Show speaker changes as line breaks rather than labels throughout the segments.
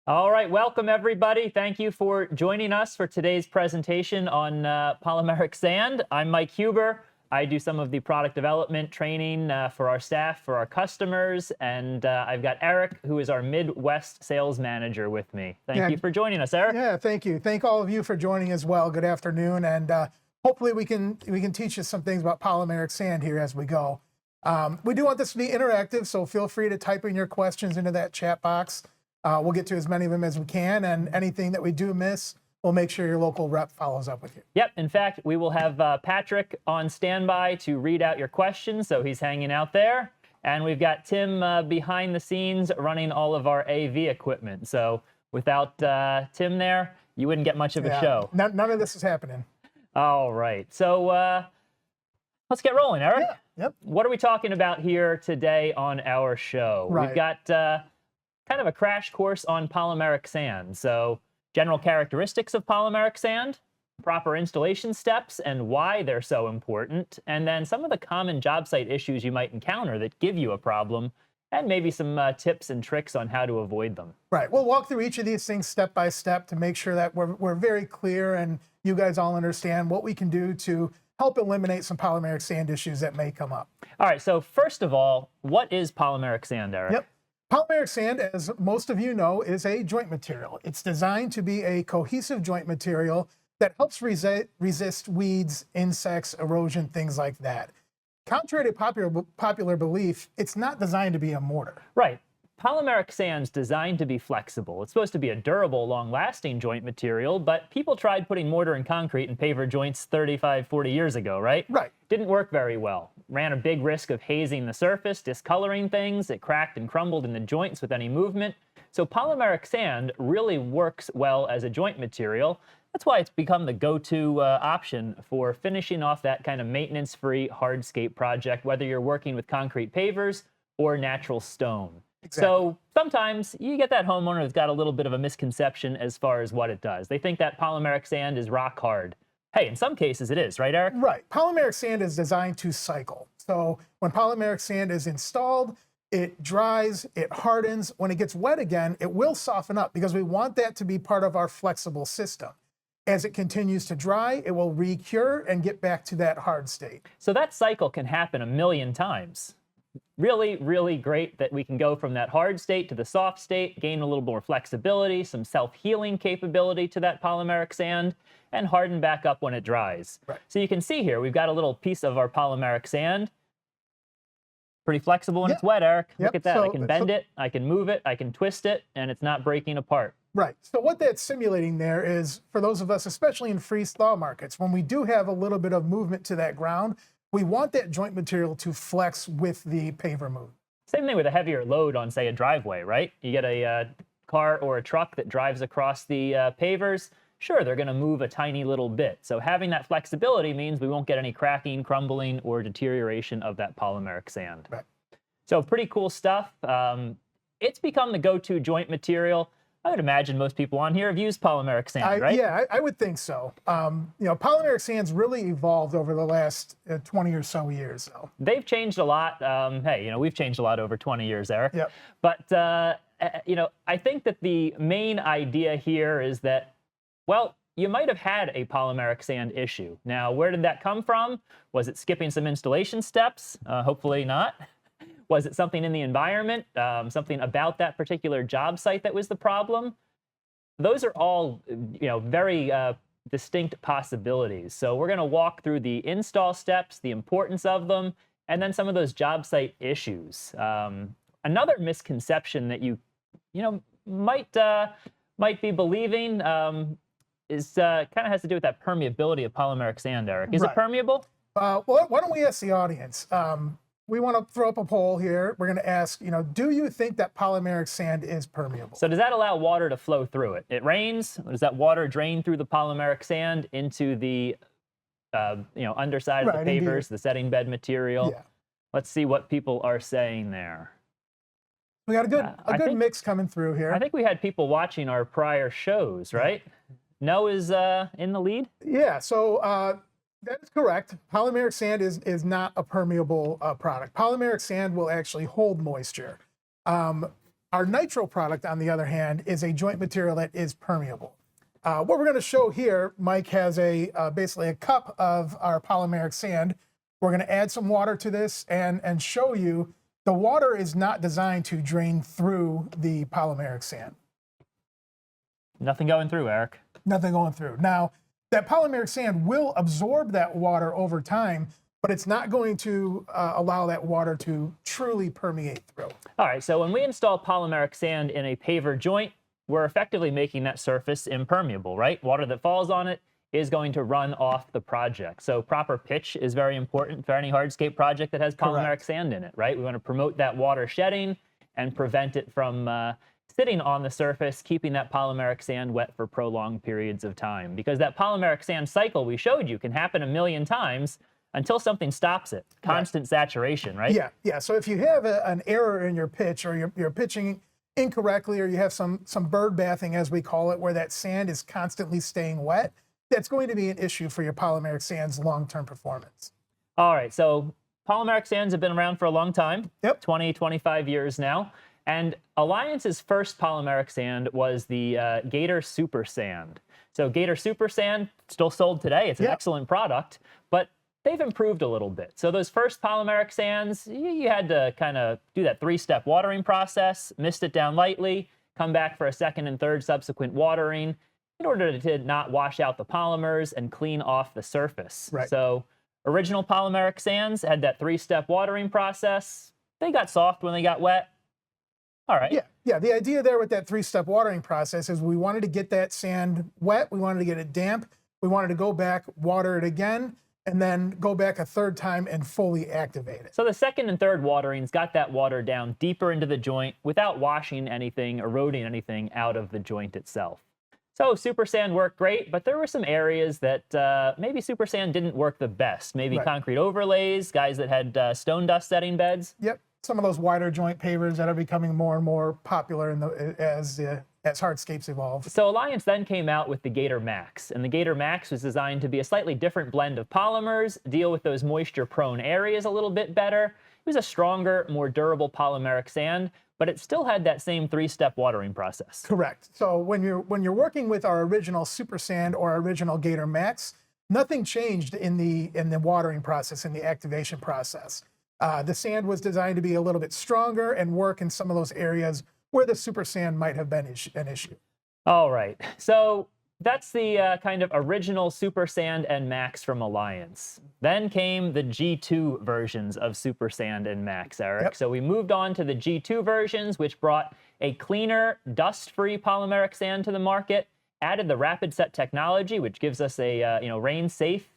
All right, welcome everybody. Thank you for joining us for today's presentation on polymeric sand. I'm Mike Huber. I do some of the product development training for our staff, for our customers, and I've got Eric, who is our Midwest sales manager with me. Thank you for joining us, Eric.
Yeah, thank you. Thank all of you for joining as well. Good afternoon, and hopefully we can teach you some things about polymeric sand here as we go. We do want this to be interactive, so feel free to type in your questions into that chat box. We'll get to as many of them as we can, and anything that we do miss, we'll make sure your local rep follows up with you.
Yep. In fact, we will have Patrick on standby to read out your questions, so he's hanging out there. And we've got Tim behind the scenes running all of our AV equipment. So without Tim there, you wouldn't get much of a show.
None of this is happening.
All right. So let's get rolling, Eric.
Yeah. Yep.
What are we talking about here today on our show?
Right.
We've got kind of a crash course on polymeric sand. So general characteristics of polymeric sand, proper installation steps and why they're so important, and then some of the common job site issues you might encounter that give you a problem, and maybe some tips and tricks on how to avoid them.
Right. We'll walk through each of these things step by step to make sure that we're very clear and you guys all understand what we can do to help eliminate some polymeric sand issues that may come up.
All right. So first of all, what is polymeric sand, Eric?
Yep. Polymeric sand, as most of you know, is a joint material. It's designed to be a cohesive joint material that helps resist weeds, insects, erosion, things like that. Contrary to popular belief, it's not designed to be a mortar.
Right. Polymeric sand's designed to be flexible. It's supposed to be a durable, long-lasting joint material, but people tried putting mortar and concrete in paver joints 35, 40 years ago, right?
Right.
Didn't work very well. Ran a big risk of hazing the surface, discoloring things. It cracked and crumbled in the joints with any movement. So polymeric sand really works well as a joint material. That's why it's become the go-to option for finishing off that kind of maintenance-free hardscape project, whether you're working with concrete pavers or natural stone.
Exactly.
So sometimes you get that homeowner that's got a little bit of a misconception as far as what it does. They think that polymeric sand is rock hard. Hey, in some cases it is, right, Eric?
Right. Polymeric sand is designed to cycle. So when polymeric sand is installed, it dries, it hardens. When it gets wet again, it will soften up because we want that to be part of our flexible system. As it continues to dry, it will recure and get back to that hard state.
So that cycle can happen a million times. Really, really great that we can go from that hard state to the soft state, gain a little more flexibility, some self-healing capability to that polymeric sand, and harden back up when it dries.
Right.
So you can see here, we've got a little piece of our polymeric sand. Pretty flexible when it's wet, Eric. Look at that. I can bend it, I can move it, I can twist it, and it's not breaking apart.
Right. So what that's simulating there is, for those of us, especially in freeze-thaw markets, when we do have a little bit of movement to that ground, we want that joint material to flex with the paver move.
Same thing with a heavier load on, say, a driveway, right? You get a car or a truck that drives across the pavers. Sure, they're going to move a tiny little bit. So having that flexibility means we won't get any cracking, crumbling, or deterioration of that polymeric sand.
Right. So
pretty cool stuff. It's become the go-to joint material. I would imagine most people on here have used polymeric sand, right?
Yeah, I would think so. You know, polymeric sand's really evolved over the last 20 or so years. So
they've changed a lot. Hey, you know, we've changed a lot over 20 years, Eric.
Yep.
But, you know, I think that the main idea here is that, well, you might have had a polymeric sand issue. Now, where did that come from? Was it skipping some installation steps? Hopefully not. Was it something in the environment, something about that particular job site that was the problem? Those are all, you know, very distinct possibilities. So we're going to walk through the install steps, the importance of them, and then some of those job site issues. Another misconception that you know, might be believing is kind of has to do with that permeability of polymeric sand, Eric. Is it permeable?
Well, why don't we ask the audience? We want to throw up a poll here. We're going to ask, you know, do you think that polymeric sand is permeable?
So does that allow water to flow through it? It rains. Does that water drain through the polymeric sand into the, you know, underside of the pavers, the setting bed material?
Yeah.
Let's see what people are saying there.
We got a good mix coming through here.
I think we had people watching our prior shows, right? No is in the lead?
Yeah, so that is correct. Polymeric sand is not a permeable product. Polymeric sand will actually hold moisture. Our nitro product, on the other hand, is a joint material that is permeable. What we're going to show here, Mike has basically a cup of our polymeric sand. We're going to add some water to this and show you the water is not designed to drain through the polymeric sand.
Nothing going through, Eric.
Nothing going through. Now, that polymeric sand will absorb that water over time, but it's not going to allow that water to truly permeate through.
All right, so when we install polymeric sand in a paver joint, we're effectively making that surface impermeable, right? Water that falls on it is going to run off the project. So proper pitch is very important for any hardscape project that has polymeric sand in it, right? We want to promote that water shedding and prevent it from sitting on the surface, keeping that polymeric sand wet for prolonged periods of time. Because that polymeric sand cycle we showed you can happen a million times until something stops it. Constant saturation, right?
Yeah. So if you have an error in your pitch, or you're pitching incorrectly, or you have some bird bathing, as we call it, where that sand is constantly staying wet, that's going to be an issue for your polymeric sand's long-term performance.
All right, so polymeric sands have been around for a long time, 20, 25 years now. And Alliance's first polymeric sand was the Gator Super Sand. So Gator Super Sand, still sold today. It's an excellent product, but they've improved a little bit. So those first polymeric sands, you had to kind of do that 3-step watering process, mist it down lightly, come back for a second and third subsequent watering in order to not wash out the polymers and clean off the surface. So original polymeric sands had that 3-step watering process. They got soft when they got wet. All right.
Yeah. The idea there with that 3-step watering process is we wanted to get that sand wet. We wanted to get it damp. We wanted to go back, water it again, and then go back a third time and fully activate it.
So the second and third waterings got that water down deeper into the joint without washing anything, eroding anything out of the joint itself. So Super Sand worked great, but there were some areas that maybe Super Sand didn't work the best. Maybe concrete overlays, guys that had stone dust setting beds.
Some of those wider joint pavers that are becoming more and more popular as hardscapes evolve.
So Alliance then came out with the Gator Max, and the Gator Max was designed to be a slightly different blend of polymers, deal with those moisture-prone areas a little bit better. It was a stronger, more durable polymeric sand, but it still had that same 3-step watering process.
Correct. So when you're working with our original Super Sand or our original Gator Max, nothing changed in the watering process, in the activation process. The sand was designed to be a little bit stronger and work in some of those areas where the Super Sand might have been an issue.
All right. So that's the kind of original Super Sand and Max from Alliance. Then came the G2 versions of Super Sand and Max, Eric. So we moved on to the G2 versions, which brought a cleaner, dust-free polymeric sand to the market, added the rapid set technology, which gives us a rain-safe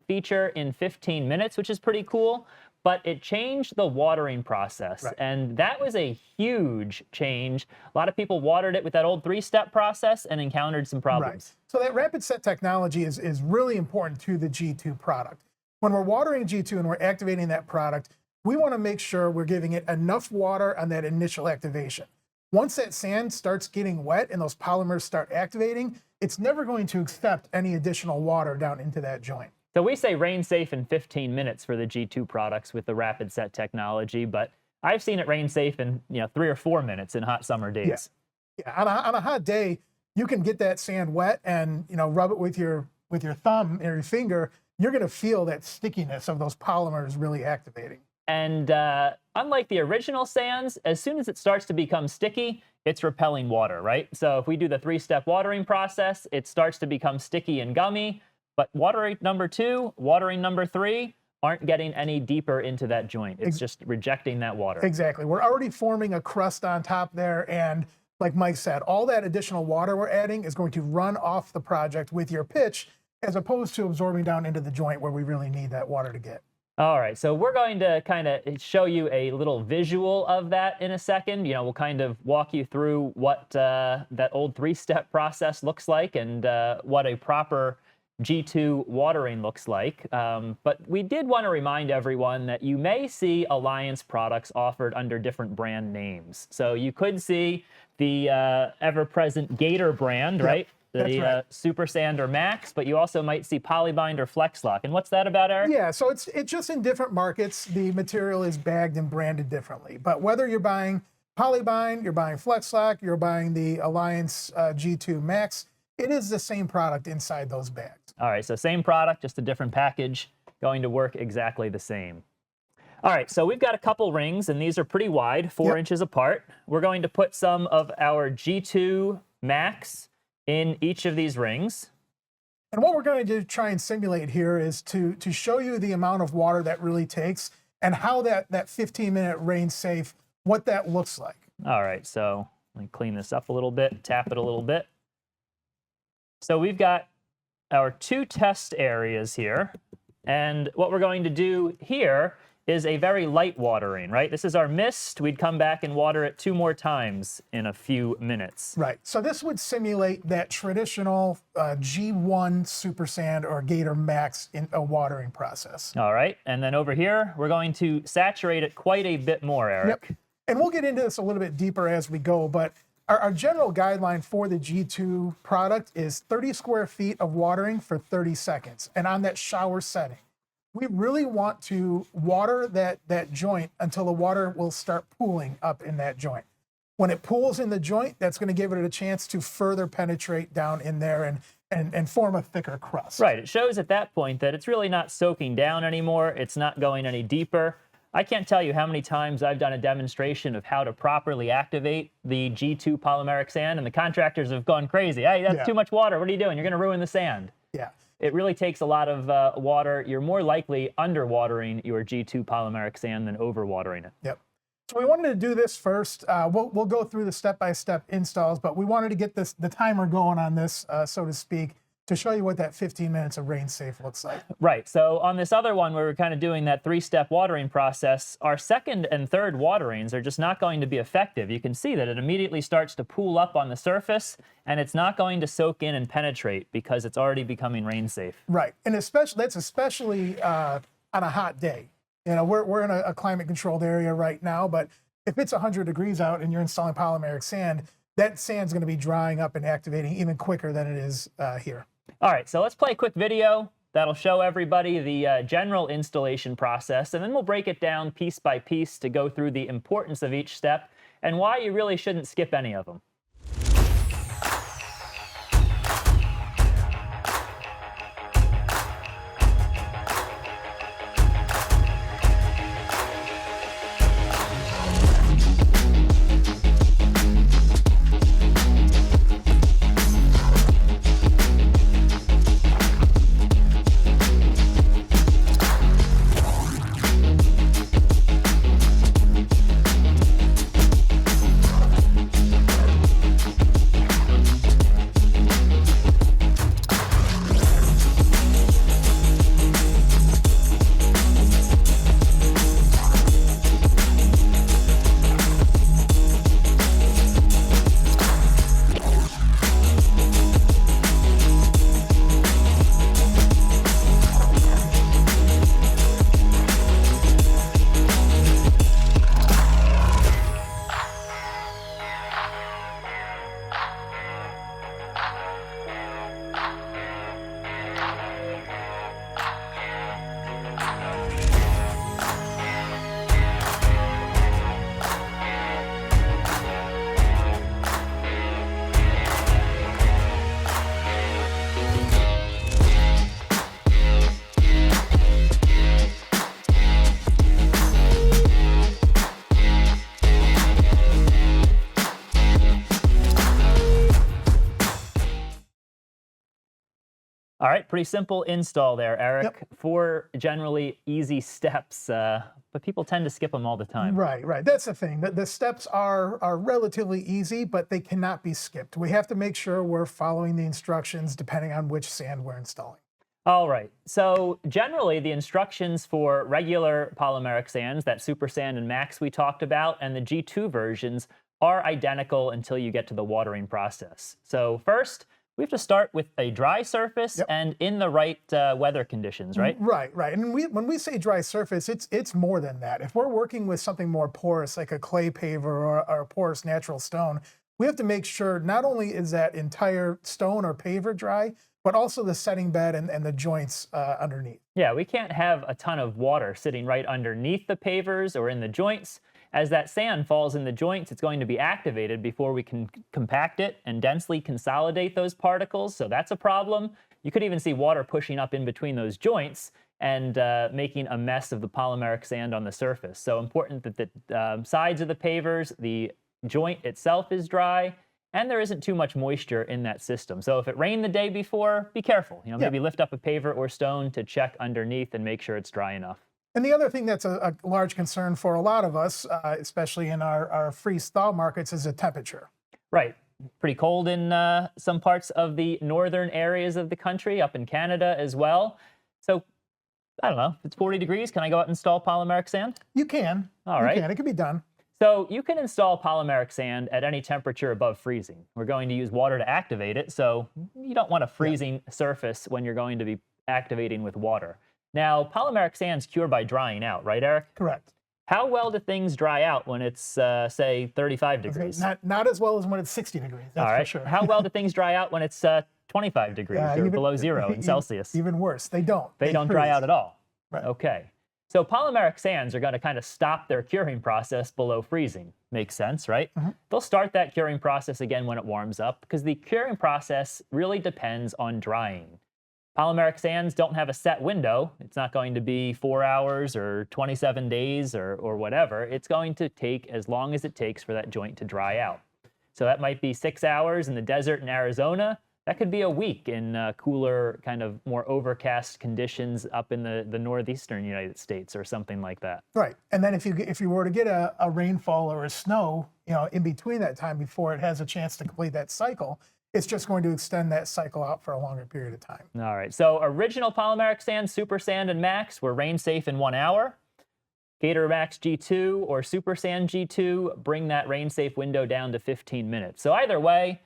feature in 15 minutes, which is pretty cool. But it changed the watering process, and that was a huge change. A lot of people watered it with that old 3-step process and encountered some problems.
So that rapid set technology is really important to the G2 product. When we're watering G2 and we're activating that product, we want to make sure we're giving it enough water on that initial activation. Once that sand starts getting wet and those polymers start activating, it's never going to accept any additional water down into that joint.
So we say rain safe in 15 minutes for the G2 products with the rapid set technology, but I've seen it rain safe in 3 or 4 minutes in hot summer days.
On a hot day, you can get that sand wet and rub it with your thumb or your finger. You're going to feel that stickiness of those polymers really activating.
And unlike the original sands, as soon as it starts to become sticky, it's repelling water, right? So if we do the 3-step watering process, it starts to become sticky and gummy. But watering number 2, watering number 3 aren't getting any deeper into that joint. It's just rejecting that water.
Exactly. We're already forming a crust on top there. And like Mike said, all that additional water we're adding is going to run off the project with your pitch, as opposed to absorbing down into the joint where we really need that water to get.
All right, so we're going to kind of show you a little visual of that in a second. We'll kind of walk you through what that old 3-step process looks like and what a proper G2 watering looks like. But we did want to remind everyone that you may see Alliance products offered under different brand names. So you could see the ever-present Gator brand, right? The Super Sand or Max, but you also might see Polybind or FlexLock. And what's that about, Eric?
Yeah, so it's just in different markets, the material is bagged and branded differently. But whether you're buying Polybind, you're buying FlexLock, you're buying the Alliance G2 Max. It is the same product inside those bags.
All right, so same product, just a different package, going to work exactly the same. All right, so we've got a couple rings, and these are pretty wide, 4 inches apart. We're going to put some of our G2 Max in each of these rings.
And what we're going to try and simulate here is to show you the amount of water that really takes and how that 15-minute rain safe, what that looks like.
All right, so let me clean this up a little bit, tap it a little bit. So we've got our 2 test areas here, and what we're going to do here is a very light watering, right? This is our mist. We'd come back and water it 2 more times in a few minutes.
Right. So this would simulate that traditional G1 Super Sand or Gator Max in a watering process.
All right. And then over here, we're going to saturate it quite a bit more, Eric.
Yep. And we'll get into this a little bit deeper as we go, but our general guideline for the G2 product is 30 square feet of watering for 30 seconds. And on that shower setting, we really want to water that joint until the water will start pooling up in that joint. When it pools in the joint, that's going to give it a chance to further penetrate down in there and form a thicker crust.
Right. It shows at that point that it's really not soaking down anymore. It's not going any deeper. I can't tell you how many times I've done a demonstration of how to properly activate the G2 polymeric sand, and the contractors have gone crazy. Hey, that's too much water. What are you doing? You're going to ruin the sand.
Yeah.
It really takes a lot of water. You're more likely underwatering your G2 polymeric sand than overwatering it.
Yep. So we wanted to do this first. We'll go through the step-by-step installs, but we wanted to get the timer going on this, so to speak, to show you what that 15 minutes of rain safe looks like.
Right. So on this other one where we're kind of doing that 3-step watering process, our second and third waterings are just not going to be effective. You can see that it immediately starts to pool up on the surface, and it's not going to soak in and penetrate because it's already becoming rain safe.
Right. And that's especially on a hot day. You know, we're in a climate-controlled area right now, but if it's 100 degrees out and you're installing polymeric sand, that sand's going to be drying up and activating even quicker than it is here.
All right, so let's play a quick video that'll show everybody the general installation process, and then we'll break it down piece by piece to go through the importance of each step and why you really shouldn't skip any of them. All right, pretty simple install there, Eric.
Yep.
4 generally easy steps, but people tend to skip them all the time.
Right, right. That's the thing. The steps are relatively easy, but they cannot be skipped. We have to make sure we're following the instructions depending on which sand we're installing.
All right, so generally the instructions for regular polymeric sands, that Super Sand and Max we talked about, and the G2 versions are identical until you get to the watering process. So first, we have to start with a dry surface and in the right weather conditions, right?
Right, right. And when we say dry surface, it's more than that. If we're working with something more porous, like a clay paver or a porous natural stone, we have to make sure not only is that entire stone or paver dry, but also the setting bed and the joints underneath.
Yeah, we can't have a ton of water sitting right underneath the pavers or in the joints. As that sand falls in the joints, it's going to be activated before we can compact it and densely consolidate those particles. So that's a problem. You could even see water pushing up in between those joints and making a mess of the polymeric sand on the surface. So important that the sides of the pavers, the joint itself is dry, and there isn't too much moisture in that system. So if it rained the day before, be careful. Maybe lift up a paver or stone to check underneath and make sure it's dry enough.
And the other thing that's a large concern for a lot of us, especially in our freeze-thaw markets, is the temperature.
Right. Pretty cold in some parts of the northern areas of the country, up in Canada as well. So, I don't know, if it's 40 degrees, can I go out and install polymeric sand?
You can.
All right.
You can. It can be done.
So you can install polymeric sand at any temperature above freezing. We're going to use water to activate it, so you don't want a freezing surface when you're going to be activating with water. Now, polymeric sands cure by drying out, right, Eric?
Correct.
How well do things dry out when it's, say, 35 degrees?
Not as well as when it's 60 degrees, that's
All right.
for sure.
How well do things dry out when it's 25 degrees or below zero in Celsius?
Even worse, they don't.
They don't dry out at all.
Right.
Okay. So polymeric sands are going to kind of stop their curing process below freezing. Makes sense, right?
Mm-hmm.
They'll start that curing process again when it warms up because the curing process really depends on drying. Polymeric sands don't have a set window. It's not going to be 4 hours or 27 days or whatever. It's going to take as long as it takes for that joint to dry out. So that might be 6 hours in the desert in Arizona. That could be a week in cooler, kind of more overcast conditions up in the northeastern United States or something like that.
Right. And then if you were to get a rainfall or a snow, in between that time before it has a chance to complete that cycle, it's just going to extend that cycle out for a longer period of time.
All right. So original polymeric sand, Super Sand, and Max were rain safe in 1 hour. Gator Max G2 or Super Sand G2 bring that rain safe window down to 15 minutes. So either way,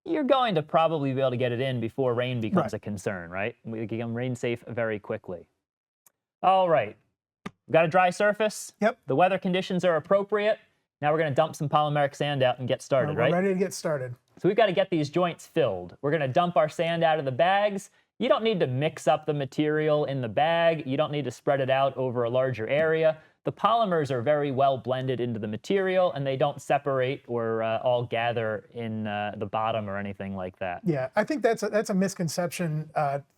you're going to probably be able to get it in before rain becomes a concern, right? We become rain safe very quickly. All right. We've got a dry surface.
Yep.
The weather conditions are appropriate. Now we're going to dump some polymeric sand out and get started, right?
We're ready to get started.
So we've got to get these joints filled. We're going to dump our sand out of the bags. You don't need to mix up the material in the bag. You don't need to spread it out over a larger area. The polymers are very well blended into the material, and they don't separate or all gather in the bottom or anything like that.
Yeah, I think that's a misconception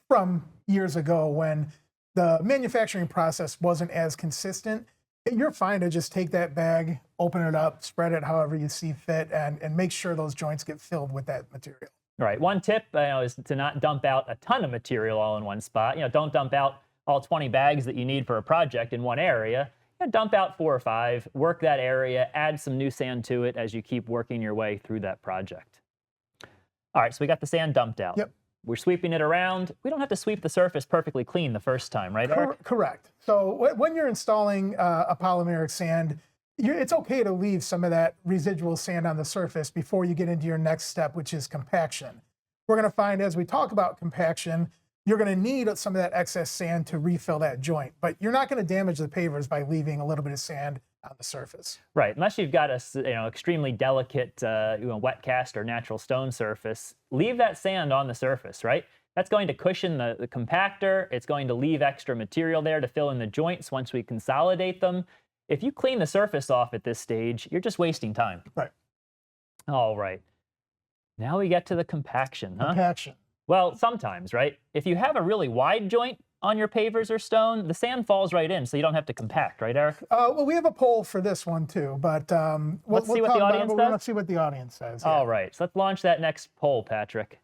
from years ago when the manufacturing process wasn't as consistent. You're fine to just take that bag, open it up, spread it however you see fit, and make sure those joints get filled with that material.
All right. One tip is to not dump out a ton of material all in one spot. Don't dump out all 20 bags that you need for a project in one area. Dump out 4 or 5, work that area, add some new sand to it as you keep working your way through that project. All right, so we got the sand dumped out.
Yep.
We're sweeping it around. We don't have to sweep the surface perfectly clean the first time, right, Eric?
Correct. So when you're installing a polymeric sand, it's okay to leave some of that residual sand on the surface before you get into your next step, which is compaction. We're going to find as we talk about compaction, you're going to need some of that excess sand to refill that joint, but you're not going to damage the pavers by leaving a little bit of sand on the surface.
Right, unless you've got a extremely delicate wet cast or natural stone surface, leave that sand on the surface, right? That's going to cushion the compactor. It's going to leave extra material there to fill in the joints once we consolidate them. If you clean the surface off at this stage, you're just wasting time.
Right.
All right. Now we get to the compaction, huh?
Compaction.
Well, sometimes, right? If you have a really wide joint on your pavers or stone, the sand falls right in, so you don't have to compact, right, Eric?
Well, we have a poll for this one too, but
let's see what the audience does.
Let's see what the audience says. Yeah.
All right, so let's launch that next poll, Patrick.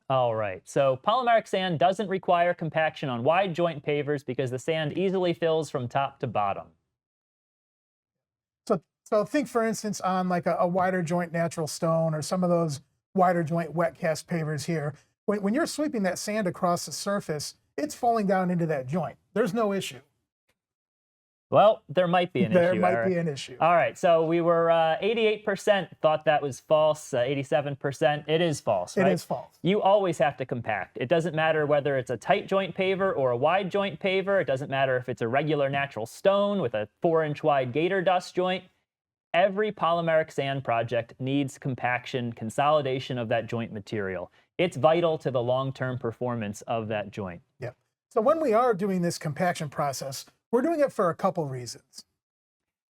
All right, so polymeric sand doesn't require compaction on wide joint pavers because the sand easily fills from top to bottom.
So think, for instance, on like a wider joint natural stone or some of those wider joint wet cast pavers here. When you're sweeping that sand across the surface, it's falling down into that joint. There's no issue.
Well, there might be an issue,
There might
Eric.
be an issue.
All right, so we were 88% thought that was false, 87%. It is false, right?
It is false.
You always have to compact. It doesn't matter whether it's a tight joint paver or a wide joint paver. It doesn't matter if it's a regular natural stone with a 4-inch wide gator dust joint. Every polymeric sand project needs compaction, consolidation of that joint material. It's vital to the long-term performance of that joint.
Yeah. So when we are doing this compaction process, We're doing it for a couple reasons.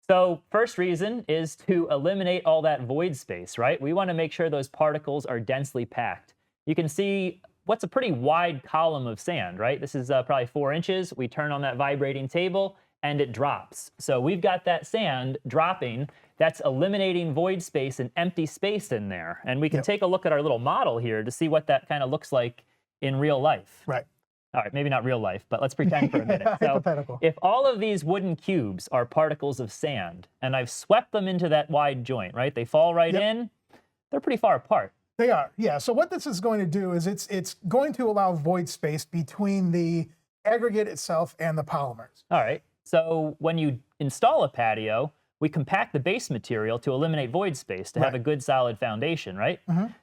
So first reason is to eliminate all that void space, right? We want to make sure those particles are densely packed. You can see what's a pretty wide column of sand, right? This is probably 4 inches. We turn on that vibrating table and it drops. So we've got that sand dropping. That's eliminating void space and empty space in there. And we can take a look at our little model here to see what that kind of looks like in real life.
Right.
All right, maybe not real life, but let's pretend for a minute. So
Hypothetical.
if all of these wooden cubes are particles of sand and I've swept them into that wide joint, right? They fall right in, they're pretty far apart.
They are, yeah. So what this is going to do is it's going to allow void space between the aggregate itself and the polymers.
All right, so when you install a patio, we compact the base material to eliminate void space to have a good solid foundation, right?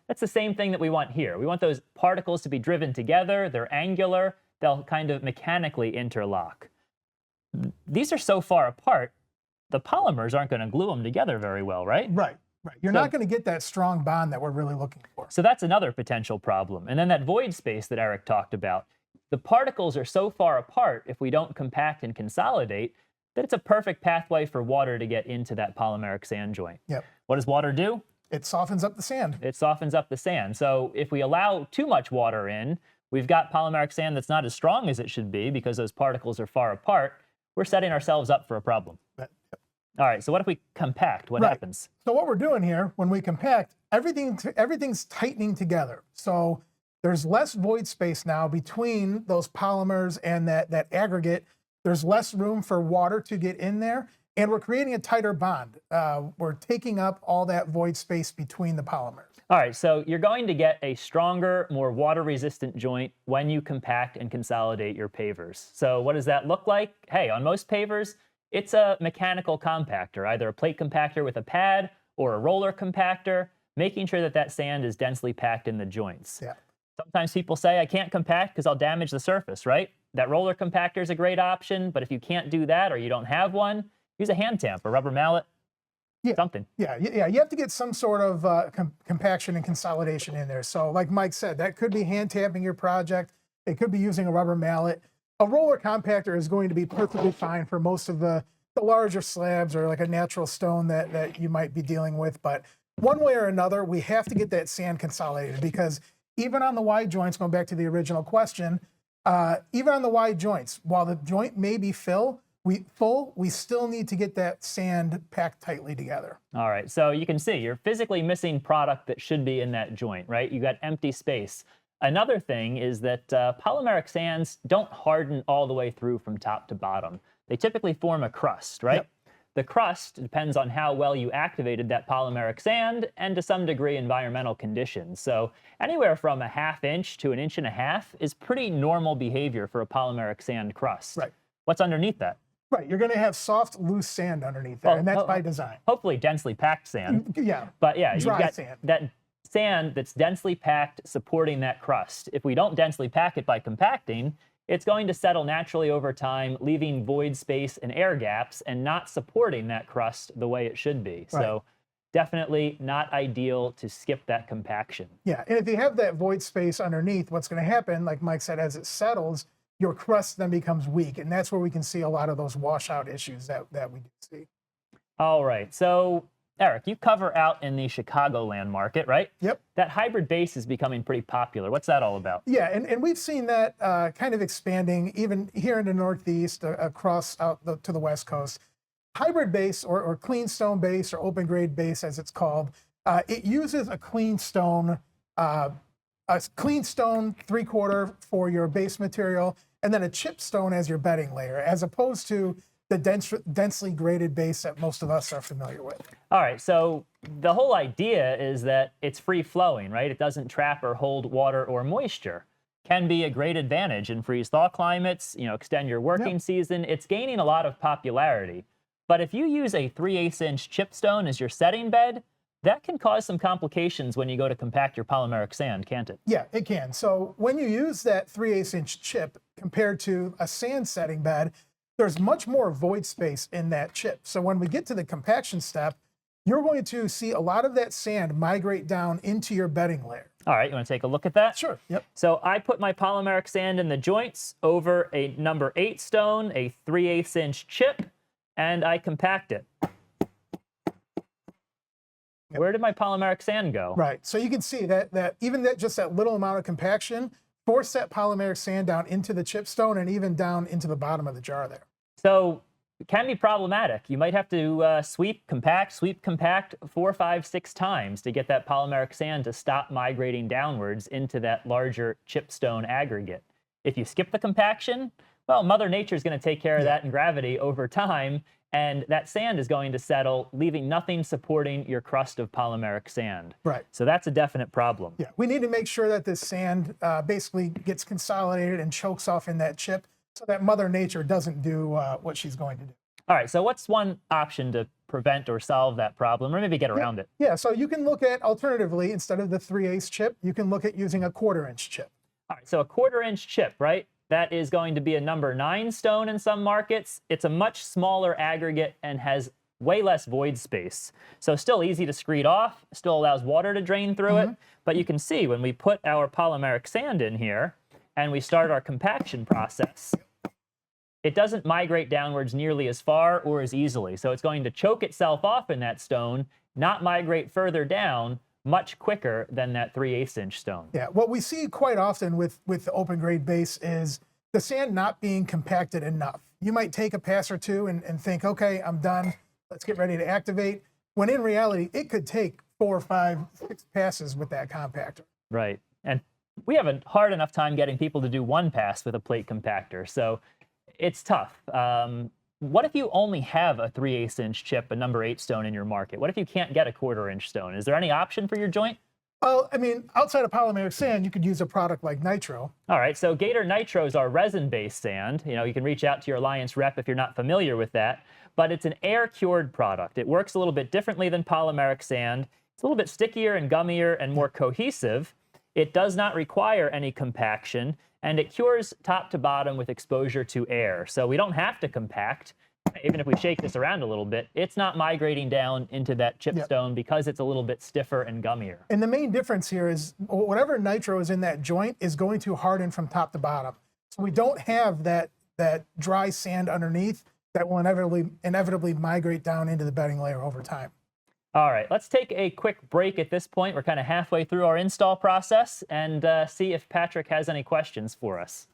That's the same thing that we want here. We want those particles to be driven together, they're angular, they'll kind of mechanically interlock. These are so far apart, the polymers aren't going to glue them together very well, right?
Right. You're not going to get that strong bond that we're really looking for.
So that's another potential problem. And then that void space that Eric talked about, the particles are so far apart if we don't compact and consolidate that it's a perfect pathway for water to get into that polymeric sand joint.
Yep.
What does water do?
It softens up the sand.
It softens up the sand. So if we allow too much water in, we've got polymeric sand that's not as strong as it should be because those particles are far apart. We're setting ourselves up for a problem. All right, so what if we compact? What happens?
So what we're doing here, when we compact, everything's tightening together. So there's less void space now between those polymers and that aggregate. There's less room for water to get in there, and we're creating a tighter bond. We're taking up all that void space between the polymers.
All right, so you're going to get a stronger, more water-resistant joint when you compact and consolidate your pavers. So what does that look like? Hey, on most pavers, it's a mechanical compactor, either a plate compactor with a pad or a roller compactor, making sure that that sand is densely packed in the joints.
Yeah.
Sometimes people say, I can't compact because I'll damage the surface, right? That roller compactor is a great option, but if you can't do that or you don't have one, use a hand tamp, a rubber mallet, something.
Yeah, you have to get some sort of compaction and consolidation in there. So like Mike said, that could be hand tamping your project. It could be using a rubber mallet. A roller compactor is going to be perfectly fine for most of the larger slabs or like a natural stone that you might be dealing with. But one way or another, we have to get that sand consolidated because even on the wide joints, going back to the original question, even on the wide joints, while the joint may be full, we still need to get that sand packed tightly together.
All right, so you can see you're physically missing product that should be in that joint, right? You got empty space. Another thing is that polymeric sands don't harden all the way through from top to bottom. They typically form a crust, right? Yep. The crust depends on how well you activated that polymeric sand and to some degree environmental conditions. So anywhere from a 1/2 inch to 1.5 inches is pretty normal behavior for a polymeric sand crust.
Right.
What's underneath that?
Right, you're going to have soft, loose sand underneath there, and that's by design.
Hopefully densely packed sand.
Yeah.
But yeah,
dry
you've got
sand.
That sand that's densely packed supporting that crust. If we don't densely pack it by compacting, it's going to settle naturally over time, leaving void space and air gaps and not supporting that crust the way it should be.
Right.
So definitely not ideal to skip that compaction.
Yeah, and if you have that void space underneath, what's going to happen, like Mike said, as it settles, your crust then becomes weak, and that's where we can see a lot of those washout issues that we do see.
All right, so Eric, you cover out in the Chicagoland market, right?
Yep.
That hybrid base is becoming pretty popular. What's that all about?
Yeah, and we've seen that kind of expanding even here in the Northeast, across out to the West Coast. Hybrid base or clean stone base or open grade base as it's called, it uses a clean stone 3/4 for your base material and then a chip stone as your bedding layer, as opposed to the densely graded base that most of us are familiar with.
All right, so the whole idea is that it's free flowing, right? It doesn't trap or hold water or moisture. Can be a great advantage in freeze-thaw climates, extend your working season. It's gaining a lot of popularity. But if you use a 3/8 inch chip stone as your setting bed, that can cause some complications when you go to compact your polymeric sand, can't it?
Yeah, it can. So when you use that 3/8 inch chip compared to a sand setting bed, there's much more void space in that chip. So when we get to the compaction step, you're going to see a lot of that sand migrate down into your bedding layer.
All right, you want to take a look at that?
Sure. Yep.
So I put my polymeric sand in the joints over a number 8 stone, a 3/8 inch chip, and I compact it. Where did my polymeric sand go?
Right. So you can see that even just that little amount of compaction forced that polymeric sand down into the chip stone and even down into the bottom of the jar there.
So it can be problematic. You might have to sweep, compact, 4, 5, 6 times to get that polymeric sand to stop migrating downwards into that larger chipstone aggregate. If you skip the compaction, well, Mother Nature is going to take care of that in gravity over time, and that sand is going to settle, leaving nothing supporting your crust of polymeric sand.
Right.
So that's a definite problem.
Yeah, we need to make sure that this sand basically gets consolidated and chokes off in that chip so that Mother Nature doesn't do what she's going to do.
All right, so what's one option to prevent or solve that problem, or maybe get around it?
Yeah, so you can look at, alternatively, instead of the 3/8 chip, you can look at using a 1/4 inch chip.
All right, so a 1/4 inch chip, right? That is going to be a number 9 stone in some markets. It's a much smaller aggregate and has way less void space. So still easy to screed off, still allows water to drain through it. But you can see when we put our polymeric sand in here and we start our compaction process, it doesn't migrate downwards nearly as far or as easily. So it's going to choke itself off in that stone, not migrate further down much quicker than that 3/8 inch stone.
Yeah, what we see quite often with the open grade base is the sand not being compacted enough. You might take a pass or two and think, okay, I'm done. Let's get ready to activate. When in reality, it could take 4, 5, 6 passes with that compactor.
Right. And we have a hard enough time getting people to do one pass with a plate compactor. So it's tough. What if you only have a 3/8 inch chip, a number 8 stone in your market? What if you can't get a 1/4 inch stone? Is there any option for your joint?
Well, I mean, outside of polymeric sand, you could use a product like nitro.
All right, so Gator Nitro is our resin-based sand. You know, you can reach out to your Alliance rep if you're not familiar with that, but it's an air-cured product. It works a little bit differently than polymeric sand. It's a little bit stickier and gummier and more cohesive. It does not require any compaction, and it cures top to bottom with exposure to air. So we don't have to compact. Even if we shake this around a little bit, it's not migrating down into that chipstone because it's a little bit stiffer and gummier.
And the main difference here is whatever nitro is in that joint is going to harden from top to bottom. So we don't have that dry sand underneath that will inevitably migrate down into the bedding layer over time.
All right, let's take a quick break at this point. We're kind of halfway through our install process and see if Patrick has any questions for us.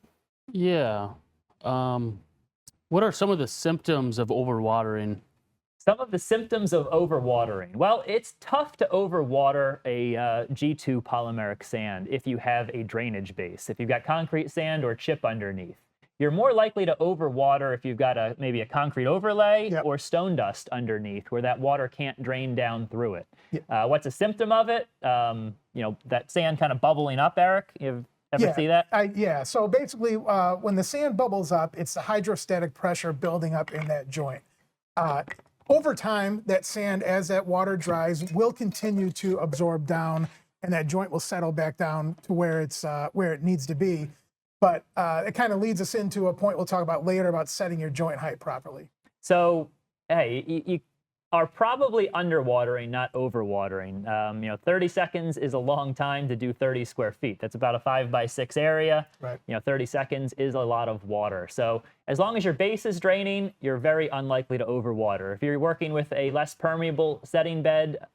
Yeah. What are some of the symptoms of overwatering?
Some of the symptoms of overwatering. Well, it's tough to overwater a G2 polymeric sand if you have a drainage base. If you've got concrete sand or chip underneath. You're more likely to overwater if you've got maybe a concrete overlay or stone dust underneath where that water can't drain down through it. What's a symptom of it? You know, that sand kind of bubbling up, Eric? You've ever see that?
Yeah, so basically when the sand bubbles up, it's the hydrostatic pressure building up in that joint. Over time, that sand, as that water dries, will continue to absorb down and that joint will settle back down to where it needs to be. But it kind of leads us into a point we'll talk about later about setting your joint height properly.
So, hey, you are probably underwatering, not overwatering. You know, 30 seconds is a long time to do 30 square feet. That's about a 5x6 area.
Right.
You know, 30 seconds is a lot of water. So as long as your base is draining, you're very unlikely to overwater. If you're working with a less permeable setting bed,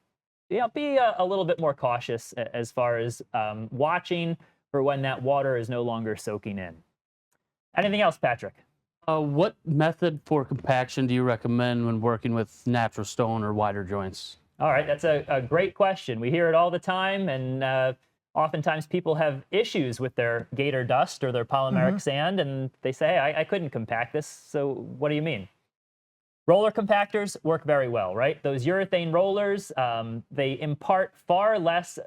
you know, be a little bit more cautious as far as watching for when that water is no longer soaking in. Anything else, Patrick?
What method for compaction do you recommend when working with natural stone or wider joints?
All right, that's a great question. We hear it all the time, and oftentimes people have issues with their Gator dust or their polymeric sand, and they say, hey, I couldn't compact this, so what do you mean? Roller compactors work very well, right? Those urethane rollers, they impart far less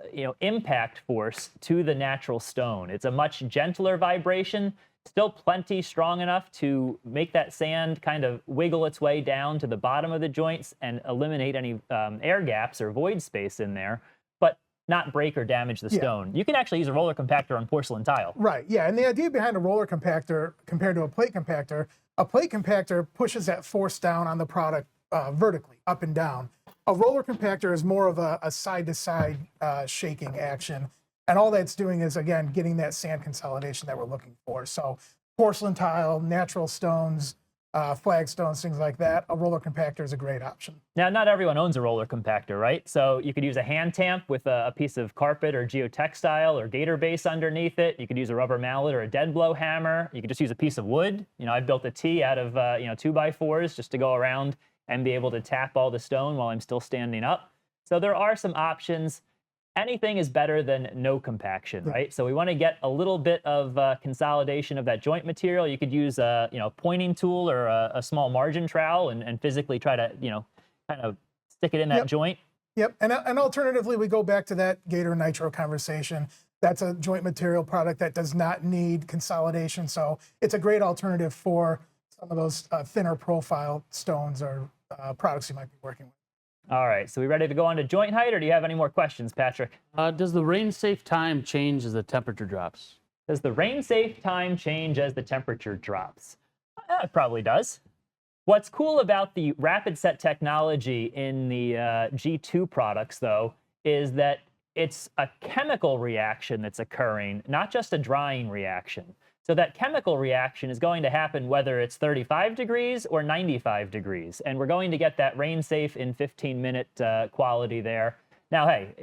impact force to the natural stone. It's a much gentler vibration, still plenty strong enough to make that sand kind of wiggle its way down to the bottom of the joints and eliminate any air gaps or void space in there, but not break or damage the stone. You can actually use a roller compactor on porcelain tile.
Right, yeah, and the idea behind a roller compactor compared to a plate compactor pushes that force down on the product vertically, up and down. A roller compactor is more of a side-to-side shaking action. And all that's doing is, again, getting that sand consolidation that we're looking for. So porcelain tile, natural stones, flagstones, things like that, a roller compactor is a great option.
Now, not everyone owns a roller compactor, right? So you could use a hand tamp with a piece of carpet or geotextile or gator base underneath it. You could use a rubber mallet or a dead blow hammer. You could just use a piece of wood. I built a T out of 2x4s just to go around and be able to tap all the stone while I'm still standing up. So there are some options. Anything is better than no compaction, right? So we want to get a little bit of consolidation of that joint material. You could use a pointing tool or a small margin trowel and physically try to kind of stick it in that joint.
Yep, and alternatively, we go back to that Gator Nitro conversation. That's a joint material product that does not need consolidation, so it's a great alternative for some of those thinner profile stones or products you might be working with.
All right, so we ready to go on to joint height, or do you have any more questions, Patrick?
Does the rain-safe time change as the temperature drops?
Does the rain-safe time change as the temperature drops? It probably does. What's cool about the rapid set technology in the G2 products, though, is that it's a chemical reaction that's occurring, not just a drying reaction. So that chemical reaction is going to happen whether it's 35 degrees or 95 degrees. And we're going to get that rain safe in 15-minute quality there. Now, hey,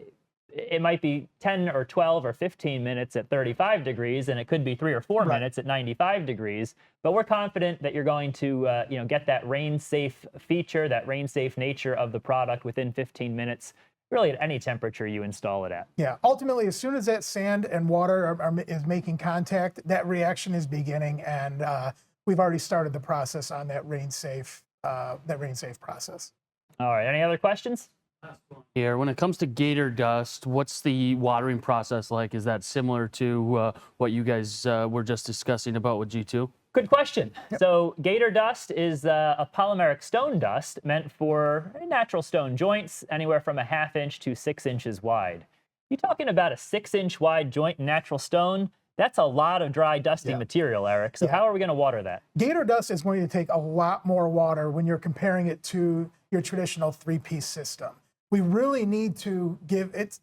it might be 10 or 12 or 15 minutes at 35 degrees, and it could be 3 or 4 minutes at 95 degrees. But we're confident that you're going to get that rain safe feature, that rain safe nature of the product within 15 minutes. Really at any temperature you install it at.
Yeah, ultimately, as soon as that sand and water is making contact, that reaction is beginning, and we've already started the process on that rain safe process.
All right, any other questions?
Here, when it comes to gator dust, what's the watering process like? Is that similar to what you guys were just discussing about with G2?
Good question. So gator dust is a polymeric stone dust meant for natural stone joints, anywhere from a 1/2 inch to 6 inches wide. You're talking about a 6-inch wide joint in natural stone. That's a lot of dry, dusty material, Eric. So how are we going to water that?
Gator dust is going to take a lot more water when you're comparing it to your traditional 3-piece system. We really need to give it,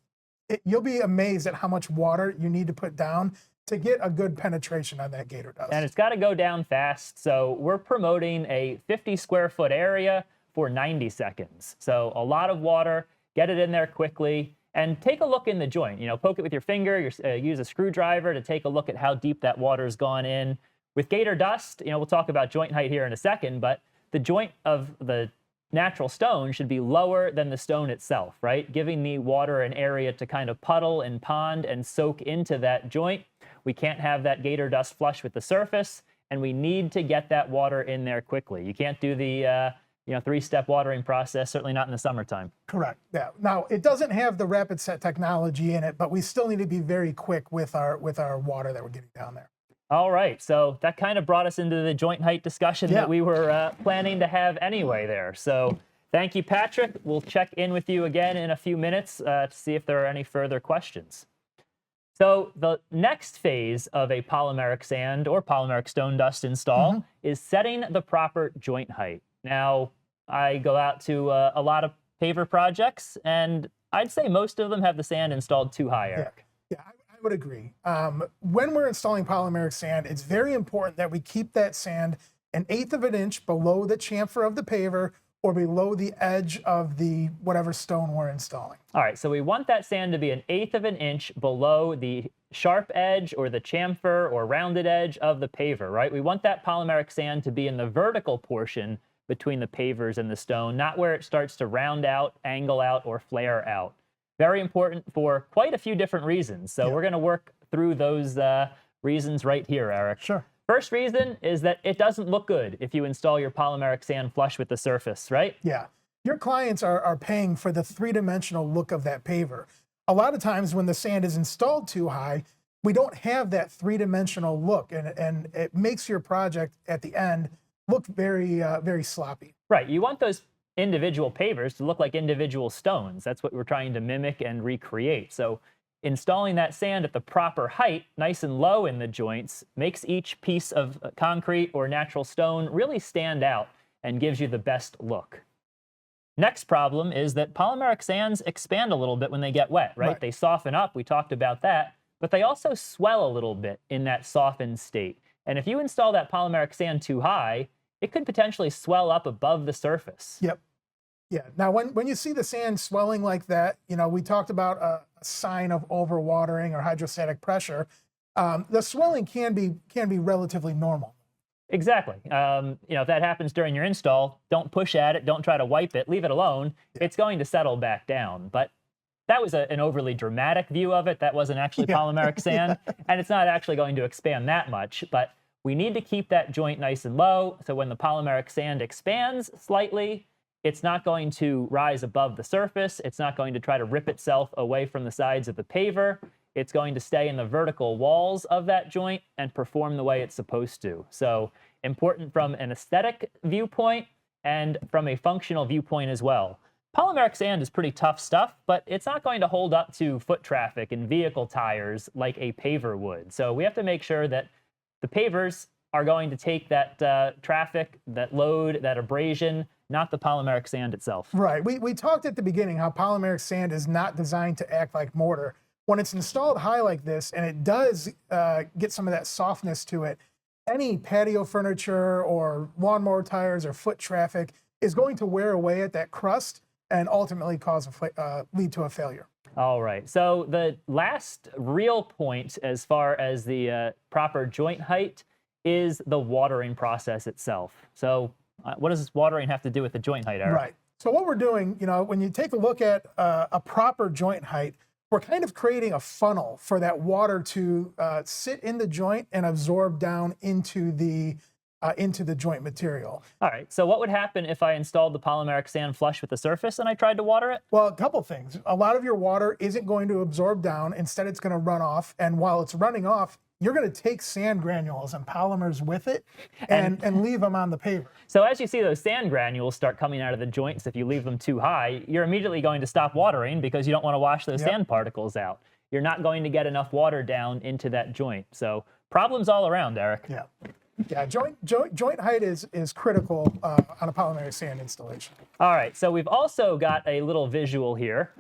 you'll be amazed at how much water you need to put down to get a good penetration on that gator dust.
And it's got to go down fast. So we're promoting a 50 square foot area for 90 seconds. So a lot of water, get it in there quickly, and take a look in the joint. Poke it with your finger, use a screwdriver to take a look at how deep that water's gone in. With gator dust, we'll talk about joint height here in a second, but the joint of the natural stone should be lower than the stone itself, right? Giving the water an area to kind of puddle and pond and soak into that joint. We can't have that gator dust flush with the surface, and we need to get that water in there quickly. You can't do the 3-step watering process, certainly not in the summertime.
Correct. Yeah. Now, it doesn't have the rapid set technology in it, but we still need to be very quick with our water that we're getting down there.
All right, so that kind of brought us into the joint height discussion that we were planning to have anyway there. So thank you, Patrick. We'll check in with you again in a few minutes to see if there are any further questions. So the next phase of a polymeric sand or polymeric stone dust install is setting the proper joint height. Now, I go out to a lot of paver projects, and I'd say most of them have the sand installed too high, Eric.
Yeah, I would agree. When we're installing polymeric sand, it's very important that we keep that sand 1/8 of an inch below the chamfer of the paver or below the edge of the whatever stone we're installing.
All right, so we want that sand to be 1/8 of an inch below the sharp edge or the chamfer or rounded edge of the paver, right? We want that polymeric sand to be in the vertical portion between the pavers and the stone, not where it starts to round out, angle out, or flare out. Very important for quite a few different reasons. So we're going to work through those reasons right here, Eric.
Sure.
First reason is that it doesn't look good if you install your polymeric sand flush with the surface, right?
Yeah. Your clients are paying for the 3-dimensional look of that paver. A lot of times when the sand is installed too high, we don't have that 3-dimensional look, and it makes your project at the end look very, very sloppy.
Right. You want those individual pavers to look like individual stones. That's what we're trying to mimic and recreate. So installing that sand at the proper height, nice and low in the joints, makes each piece of concrete or natural stone really stand out and gives you the best look. Next problem is that polymeric sands expand a little bit when they get wet, right? They soften up, we talked about that, but they also swell a little bit in that softened state. And if you install that polymeric sand too high, it could potentially swell up above the surface.
Yep. Yeah. Now, when you see the sand swelling like that, we talked about a sign of overwatering or hydrostatic pressure. The swelling can be relatively normal.
Exactly. If that happens during your install, don't push at it, don't try to wipe it, leave it alone. Yeah. It's going to settle back down. But that was an overly dramatic view of it. That wasn't actually polymeric sand, and it's not actually going to expand that much. But we need to keep that joint nice and low, so when the polymeric sand expands slightly, it's not going to rise above the surface. It's not going to try to rip itself away from the sides of the paver. It's going to stay in the vertical walls of that joint and perform the way it's supposed to. So important from an aesthetic viewpoint and from a functional viewpoint as well. Polymeric sand is pretty tough stuff, but it's not going to hold up to foot traffic and vehicle tires like a paver would. So we have to make sure that the pavers are going to take that traffic, that load, that abrasion, not the polymeric sand itself.
Right. We talked at the beginning how polymeric sand is not designed to act like mortar. When it's installed high like this, and it does get some of that softness to it, any patio furniture or lawnmower tires or foot traffic is going to wear away at that crust and ultimately lead to a failure.
All right. So the last real point as far as the proper joint height is the watering process itself. So what does this watering have to do with the joint height, Eric?
Right. So what we're doing, when you take a look at a proper joint height, we're kind of creating a funnel for that water to sit in the joint and absorb down into the joint material.
All right, so what would happen if I installed the polymeric sand flush with the surface and I tried to water it?
Well, a couple things. A lot of your water isn't going to absorb down. Instead, it's going to run off. And while it's running off, you're going to take sand granules and polymers with it and leave them on the paver.
So as you see those sand granules start coming out of the joints, if you leave them too high, you're immediately going to stop watering because you don't want to wash those sand particles out. You're not going to get enough water down into that joint. So problems all around, Eric.
Yeah. Yeah, joint height is critical on a polymeric sand installation.
All right, so we've also got a little visual here.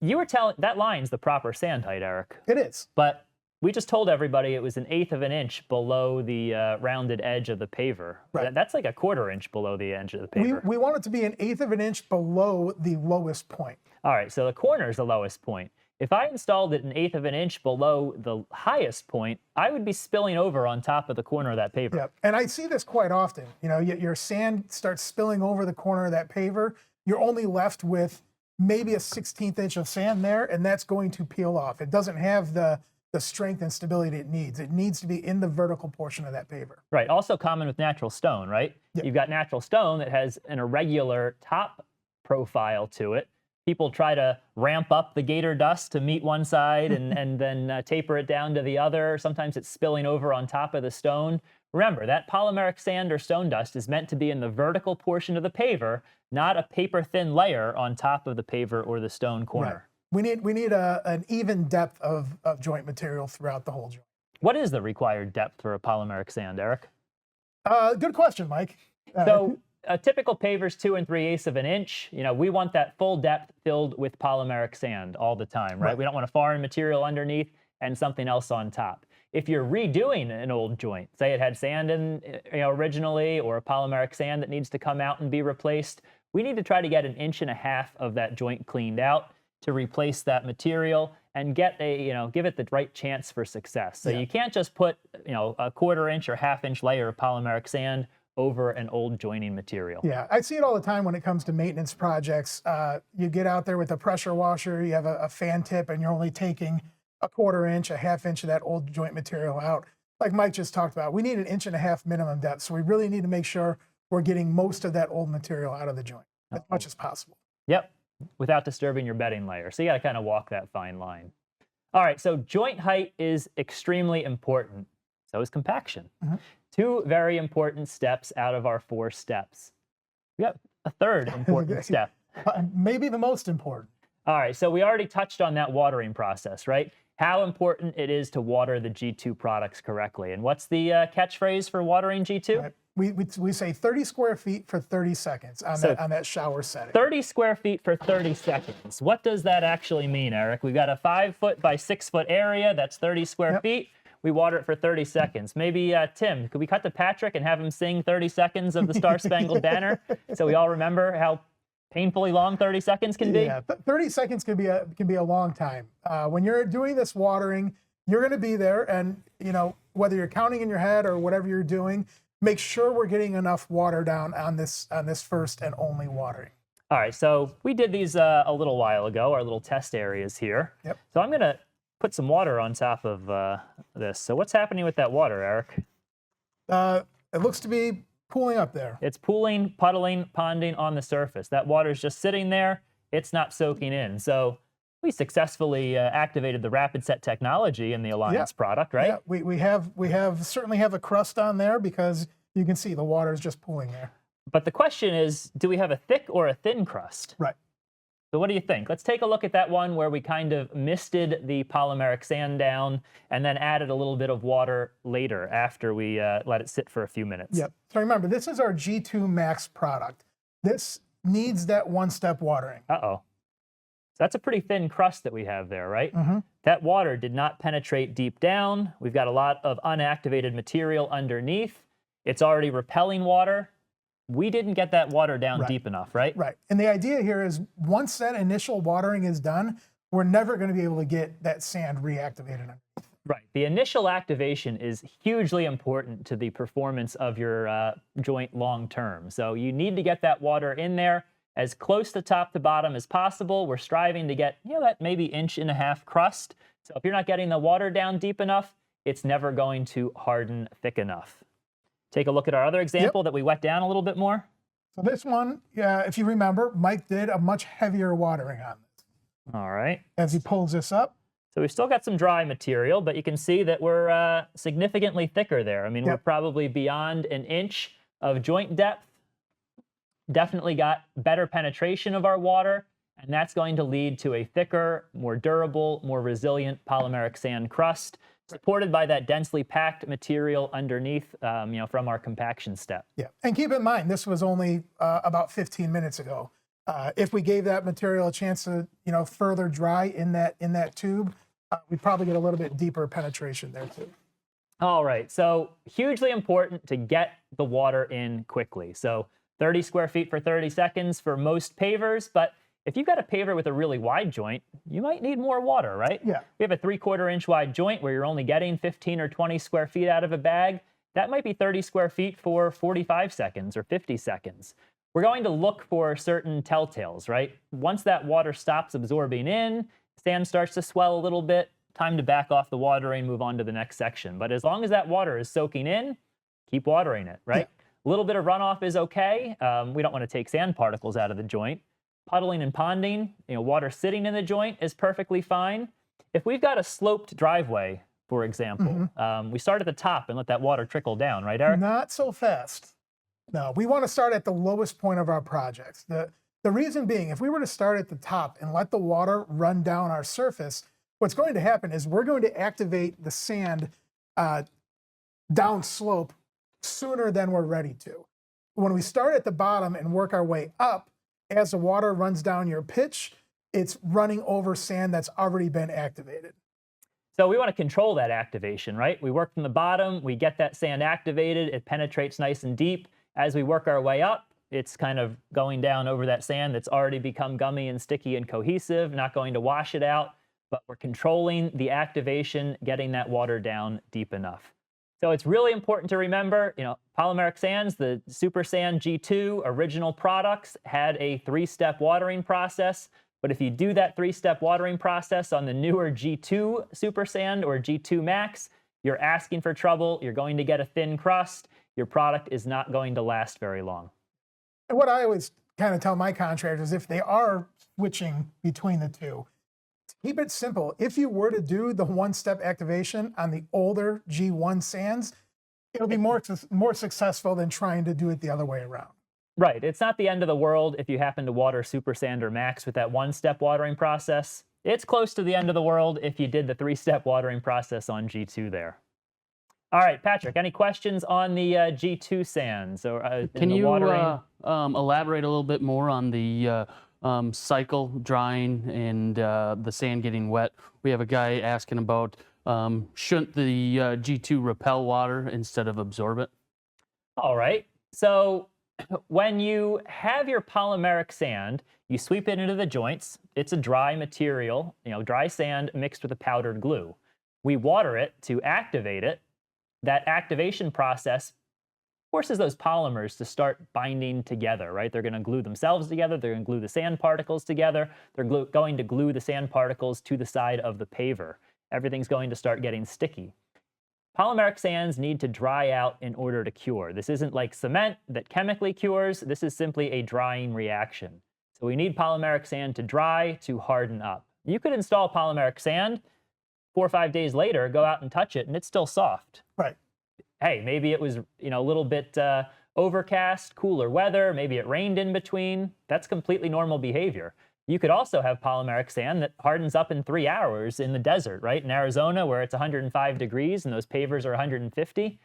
You were telling, that line's the proper sand height, Eric.
It is.
But we just told everybody it was 1/8 of an inch below the rounded edge of the paver.
Right.
That's like 1/4 inch below the edge of the paver.
We want it to be 1/8 of an inch below the lowest point.
All right, so the corner is the lowest point. If I installed it 1/8 of an inch below the highest point, I would be spilling over on top of the corner of that paver.
Yep, and I see this quite often. Your sand starts spilling over the corner of that paver. You're only left with maybe a 1/16 inch of sand there, and that's going to peel off. It doesn't have the strength and stability it needs. It needs to be in the vertical portion of that paver.
Right, also common with natural stone, right?
Yep.
You've got natural stone that has an irregular top profile to it. People try to ramp up the gator dust to meet one side and then taper it down to the other. Sometimes it's spilling over on top of the stone. Remember, that polymeric sand or stone dust is meant to be in the vertical portion of the paver, not a paper-thin layer on top of the paver or the stone corner.
Right. We need an even depth of joint material throughout the whole joint.
What is the required depth for a polymeric sand, Eric?
Good question, Mike.
So a typical paver's 2 3/8 of an inch. We want that full depth filled with polymeric sand all the time, right? We don't want a foreign material underneath and something else on top. If you're redoing an old joint, say it had sand in originally, or a polymeric sand that needs to come out and be replaced, we need to try to get 1.5 inches of that joint cleaned out to replace that material and get give it the right chance for success. So you can't just put a 1/4 inch or 1/2 inch layer of polymeric sand over an old joining material.
Yeah, I see it all the time when it comes to maintenance projects. You get out there with a pressure washer, you have a fan tip, and you're only taking a 1/4 inch, a 1/2 inch of that old joint material out. Like Mike just talked about, we need 1.5 inch minimum depth. So we really need to make sure we're getting most of that old material out of the joint as much as possible.
Yep, without disturbing your bedding layer. So you got to kind of walk that fine line. All right, so joint height is extremely important. So is compaction.
Mm-hmm.
2 very important steps out of our 4 steps. We got a 3rd important step.
Maybe the most important.
All right, so we already touched on that watering process, right? how important it is to water the G2 products correctly. And what's the catchphrase for watering G2?
Right. We say 30 square feet for 30 seconds on, on that shower setting.
30 square feet for 30 seconds. What does that actually mean, Eric? We've got a 5 foot by 6 foot area. That's 30 square feet. We water it for 30 seconds. Maybe, Tim, could we cut to Patrick and have him sing 30 seconds of the Star Spangled Banner so we all remember how painfully long 30 seconds can be?
Yeah, 30 seconds can be a long time. When you're doing this watering, you're going to be there, and you know, whether you're counting in your head or whatever you're doing, make sure we're getting enough water down on this first and only watering.
All right, so we did these a little while ago, our little test areas here.
Yep.
So I'm going to put some water on top of this. So what's happening with that water, Eric?
It looks to be pooling up there.
It's pooling, puddling, ponding on the surface. That water's just sitting there. It's not soaking in. So we successfully activated the rapid set technology in the Alliance product, right?
Yeah, we certainly have a crust on there because you can see the water is just pooling there.
But the question is, do we have a thick or a thin crust?
Right.
So what do you think? Let's take a look at that one where we kind of misted the polymeric sand down and then added a little bit of water later after we let it sit for a few minutes.
Yep. So remember, this is our G2 Max product. This needs that one-step watering.
Uh-oh. So that's a pretty thin crust that we have there, right?
Mm-hmm.
That water did not penetrate deep down. We've got a lot of unactivated material underneath. It's already repelling water. We didn't get that water down deep enough, right?
Right. And the idea here is once that initial watering is done, we're never going to be able to get that sand reactivated.
Right. The initial activation is hugely important to the performance of your joint long term. So you need to get that water in there as close to top to bottom as possible. We're striving to get, that maybe 1.5 inch crust. So if you're not getting the water down deep enough, it's never going to harden thick enough. Take a look at our other example that we wet down a little bit more.
So this one, if you remember, Mike did a much heavier watering on this.
All right.
As he pulls this up.
So we've still got some dry material, but you can see that we're significantly thicker there. I mean, we're probably beyond 1 inch of joint depth. Definitely got better penetration of our water, and that's going to lead to a thicker, more durable, more resilient polymeric sand crust, supported by that densely packed material underneath, from our compaction step.
Yeah, and keep in mind, this was only about 15 minutes ago. If we gave that material a chance to, further dry in that tube, we'd probably get a little bit deeper penetration there too.
All right, so hugely important to get the water in quickly. So 30 square feet for 30 seconds for most pavers, but if you've got a paver with a really wide joint, you might need more water, right?
Yeah.
We have a 3/4 inch wide joint where you're only getting 15 or 20 square feet out of a bag. That might be 30 square feet for 45 seconds or 50 seconds. We're going to look for certain telltales, right? Once that water stops absorbing in, sand starts to swell a little bit, time to back off the watering, move on to the next section. But as long as that water is soaking in, keep watering it, right? A little bit of runoff is okay. We don't want to take sand particles out of the joint. Puddling and ponding, water sitting in the joint is perfectly fine. If we've got a sloped driveway, for example, we start at the top and let that water trickle down, right, Eric?
Not so fast. No, we want to start at the lowest point of our projects. The reason being, if we were to start at the top and let the water run down our surface, what's going to happen is we're going to activate the sand down slope sooner than we're ready to. When we start at the bottom and work our way up, as the water runs down your pitch, it's running over sand that's already been activated.
So we want to control that activation, right? We work from the bottom, we get that sand activated, it penetrates nice and deep. As we work our way up, it's kind of going down over that sand that's already become gummy and sticky and cohesive, not going to wash it out, but we're controlling the activation, getting that water down deep enough. So it's really important to remember, polymeric sands, the Super Sand G2 original products had a 3-step watering process. But if you do that 3-step watering process on the newer G2 Super Sand or G2 Max, you're asking for trouble. You're going to get a thin crust. Your product is not going to last very long.
And what I always kind of tell my contractors, if they are switching between the two, keep it simple. If you were to do the 1-step activation on the older G1 sands, it'll be more successful than trying to do it the other way around.
Right. It's not the end of the world if you happen to water Super Sand or Max with that 1-step watering process. It's close to the end of the world if you did the 3-step watering process on G2 there. All right, Patrick, any questions on the G2 sands or
Can
the
you
watering?
elaborate a little bit more on the cycle drying and the sand getting wet? We have a guy asking about shouldn't the G2 repel water instead of absorb it?
All right. So when you have your polymeric sand, you sweep it into the joints. It's a dry material, dry sand mixed with a powdered glue. We water it to activate it. That activation process forces those polymers to start binding together, right? They're going to glue themselves together. They're going to glue the sand particles together. They're going to glue the sand particles to the side of the paver. Everything's going to start getting sticky. Polymeric sands need to dry out in order to cure. This isn't like cement that chemically cures. This is simply a drying reaction. So we need polymeric sand to dry to harden up. You could install polymeric sand, 4 or 5 days later, go out and touch it, and it's still soft.
Right.
Hey, maybe it was a little bit overcast, cooler weather. Maybe it rained in between. That's completely normal behavior. You could also have polymeric sand that hardens up in 3 hours in the desert, right? In Arizona, where it's 105 degrees and those pavers are 150,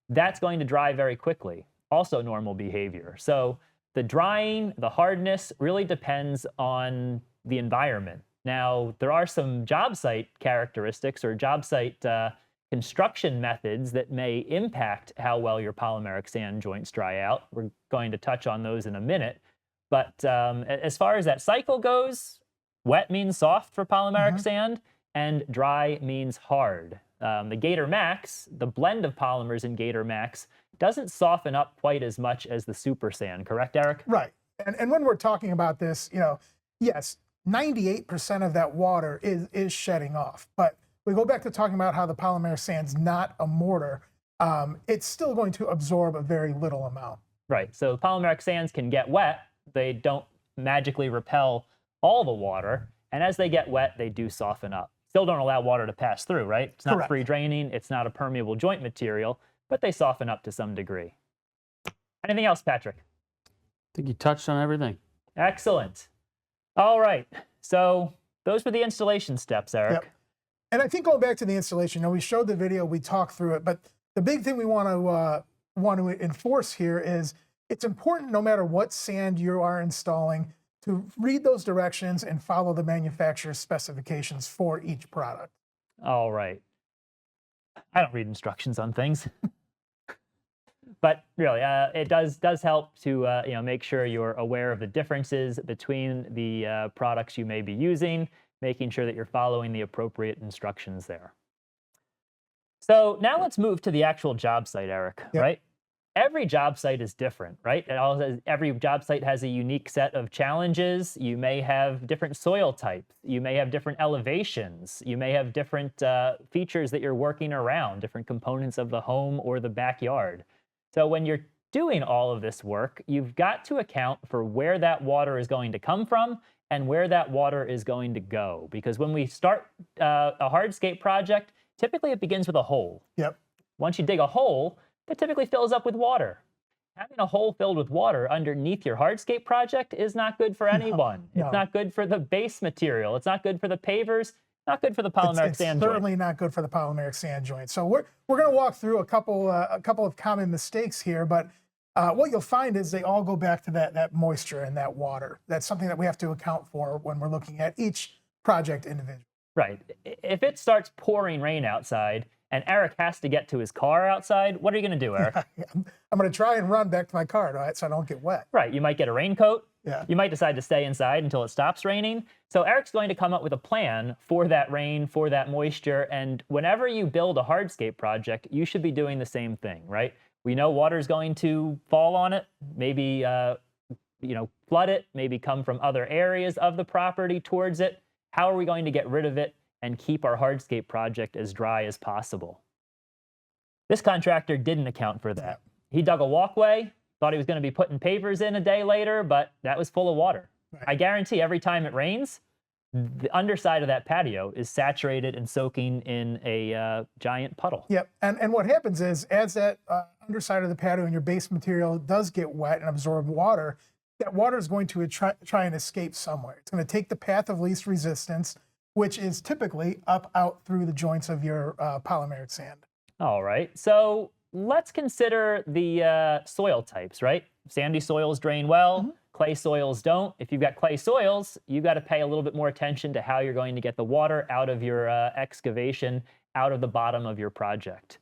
that's going to dry very quickly. Also normal behavior. So the drying, the hardness really depends on the environment. Now, there are some job site characteristics or job site construction methods that may impact how well your polymeric sand joints dry out. We're going to touch on those in a minute. But as far as that cycle goes, wet means soft for polymeric sand, and dry means hard. The Gator Max, the blend of polymers in Gator Max, doesn't soften up quite as much as the super sand, correct, Eric?
Right. And when we're talking about this, yes, 98% of that water is shedding off. But we go back to talking about how the polymer sand's not a mortar. It's still going to absorb a very little amount.
Right. So polymeric sands can get wet. They don't magically repel all the water. And as they get wet, they do soften up. Still don't allow water to pass through, right? It's not free draining. It's not a permeable joint material, but they soften up to some degree. Anything else, Patrick?
I think you touched on everything.
Excellent. All right. So those were the installation steps, Eric.
Yep. And I think going back to the installation, we showed the video, we talked through it, but the big thing we want to enforce here is it's important, no matter what sand you are installing, to read those directions and follow the manufacturer's specifications for each product.
All right. I don't read instructions on things. But really, it does help to make sure you're aware of the differences between the products you may be using, making sure that you're following the appropriate instructions there. So now let's move to the actual job site, Eric, right? Every job site is different, right? Every job site has a unique set of challenges. You may have different soil types. You may have different elevations. You may have different features that you're working around, different components of the home or the backyard. So when you're doing all of this work, you've got to account for where that water is going to come from and where that water is going to go. Because when we start a hardscape project, typically it begins with a hole.
Yep.
Once you dig a hole, that typically fills up with water. Having a hole filled with water underneath your hardscape project is not good for anyone.
No.
It's not good for the base material. It's not good for the pavers. Not good for the polymeric sand joint.
It's certainly not good for the polymeric sand joint. So we're going to walk through a couple of common mistakes here, but what you'll find is they all go back to that moisture and that water. That's something that we have to account for when we're looking at each project individually.
Right. If it starts pouring rain outside and Eric has to get to his car outside, what are you going to do, Eric?
I'm going to try and run back to my car, right, so I don't get wet.
Right. You might get a raincoat.
Yeah.
You might decide to stay inside until it stops raining. So Eric's going to come up with a plan for that rain, for that moisture. And whenever you build a hardscape project, you should be doing the same thing, right? We know water's going to fall on it, maybe flood it, maybe come from other areas of the property towards it. How are we going to get rid of it and keep our hardscape project as dry as possible? This contractor didn't account for that. He dug a walkway, thought he was going to be putting pavers in a day later, but that was full of water. Right. I guarantee every time it rains, the underside of that patio is saturated and soaking in a giant puddle.
Yep, and what happens is, as that underside of the patio and your base material does get wet and absorb water, that water is going to try and escape somewhere. It's going to take the path of least resistance, which is typically up out through the joints of your polymeric sand.
All right. So let's consider the soil types, right? Sandy soils drain well, clay soils don't. If you've got clay soils, you've got to pay a little bit more attention to how you're going to get the water out of your excavation, out of the bottom of your project.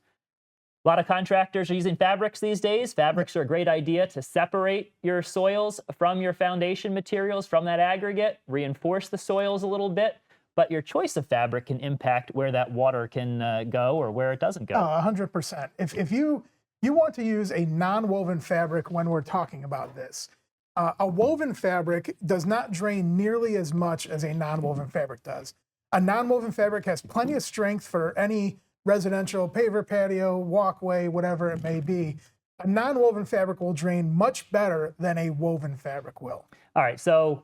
A lot of contractors are using fabrics these days. Fabrics are a great idea to separate your soils from your foundation materials, from that aggregate, reinforce the soils a little bit. But your choice of fabric can impact where that water can go or where it doesn't go.
Oh, 100%. If you want to use a non-woven fabric when we're talking about this, a woven fabric does not drain nearly as much as a non-woven fabric does. A non-woven fabric has plenty of strength for any residential paver patio, walkway, whatever it may be. A non-woven fabric will drain much better than a woven fabric will.
All right, so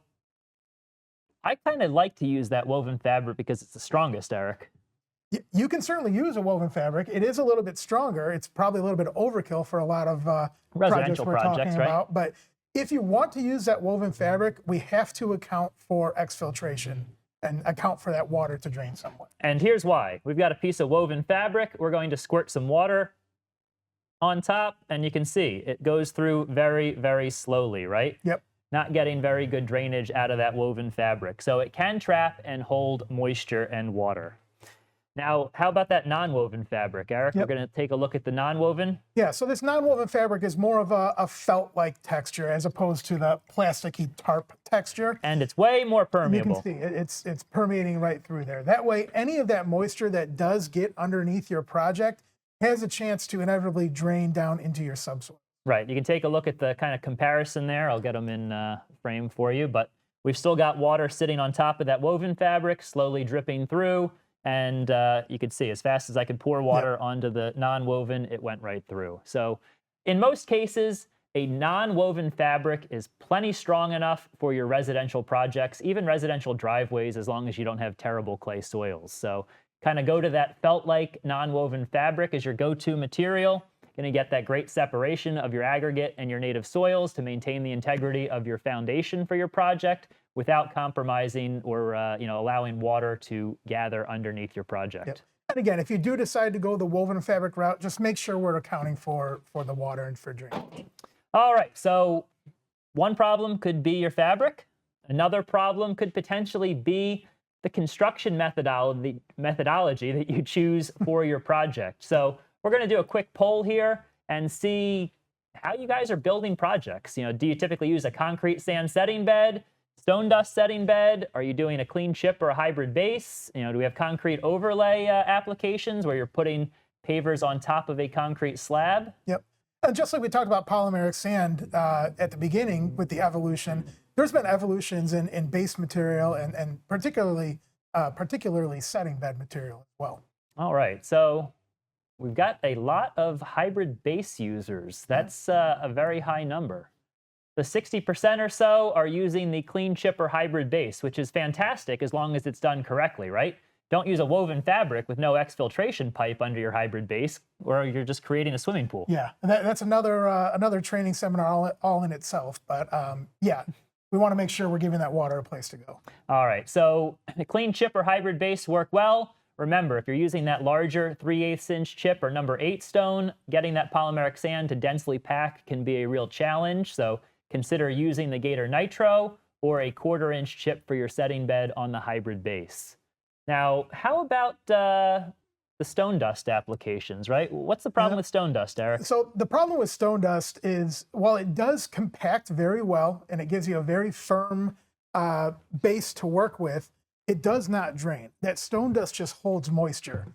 I kind of like to use that woven fabric because it's the strongest, Eric.
You can certainly use a woven fabric. It is a little bit stronger. It's probably a little bit overkill for a lot of
Residential
projects we're talking
right?
about. But if you want to use that woven fabric, we have to account for exfiltration and account for that water to drain somewhere.
And here's why. We've got a piece of woven fabric. We're going to squirt some water on top, and you can see it goes through very, very slowly, right?
Yep.
Not getting very good drainage out of that woven fabric. So it can trap and hold moisture and water. Now, how about that non-woven fabric, Eric?
Yep.
We're going to take a look at the non-woven.
Yeah, so this non-woven fabric is more of a felt-like texture as opposed to the plasticky tarp texture.
And it's way more
You
permeable.
can see it's permeating right through there. That way, any of that moisture that does get underneath your project has a chance to inevitably drain down into your subsoil.
Right, you can take a look at the kind of comparison there. I'll get them in frame for you, but we've still got water sitting on top of that woven fabric, slowly dripping through. And you could see as fast as I could pour water onto the non-woven, it went right through. So in most cases, a non-woven fabric is plenty strong enough for your residential projects, even residential driveways, as long as you don't have terrible clay soils. So kind of go to that felt-like non-woven fabric as your go-to material. Going to get that great separation of your aggregate and your native soils to maintain the integrity of your foundation for your project without compromising or allowing water to gather underneath your project.
Yep. And again, if you do decide to go the woven fabric route, just make sure we're accounting for the water and for drainage.
All right, so one problem could be your fabric. Another problem could potentially be the construction methodology that you choose for your project. So we're going to do a quick poll here and see how you guys are building projects. Do you typically use a concrete sand setting bed, stone dust setting bed? Are you doing a clean chip or a hybrid base? Do we have concrete overlay applications where you're putting pavers on top of a concrete slab?
Yep. And just like we talked about polymeric sand at the beginning with the evolution, there's been evolutions in base material and particularly setting bed material as well.
All right, so we've got a lot of hybrid base users. That's a very high number. The 60% or so are using the clean chip or hybrid base, which is fantastic as long as it's done correctly, right? Don't use a woven fabric with no exfiltration pipe under your hybrid base, or you're just creating a swimming pool.
Yeah, and that's another training seminar all in itself. But yeah, we want to make sure we're giving that water a place to go.
All right, so the clean chip or hybrid base work well. Remember, if you're using that larger 3/8 inch chip or number 8 stone, getting that polymeric sand to densely pack can be a real challenge. So consider using the Gator Nitro or a 1/4 inch chip for your setting bed on the hybrid base. Now, how about the stone dust applications, right? What's the problem with stone dust, Eric?
So the problem with stone dust is, while it does compact very well and it gives you a very firm base to work with, it does not drain. That stone dust just holds moisture.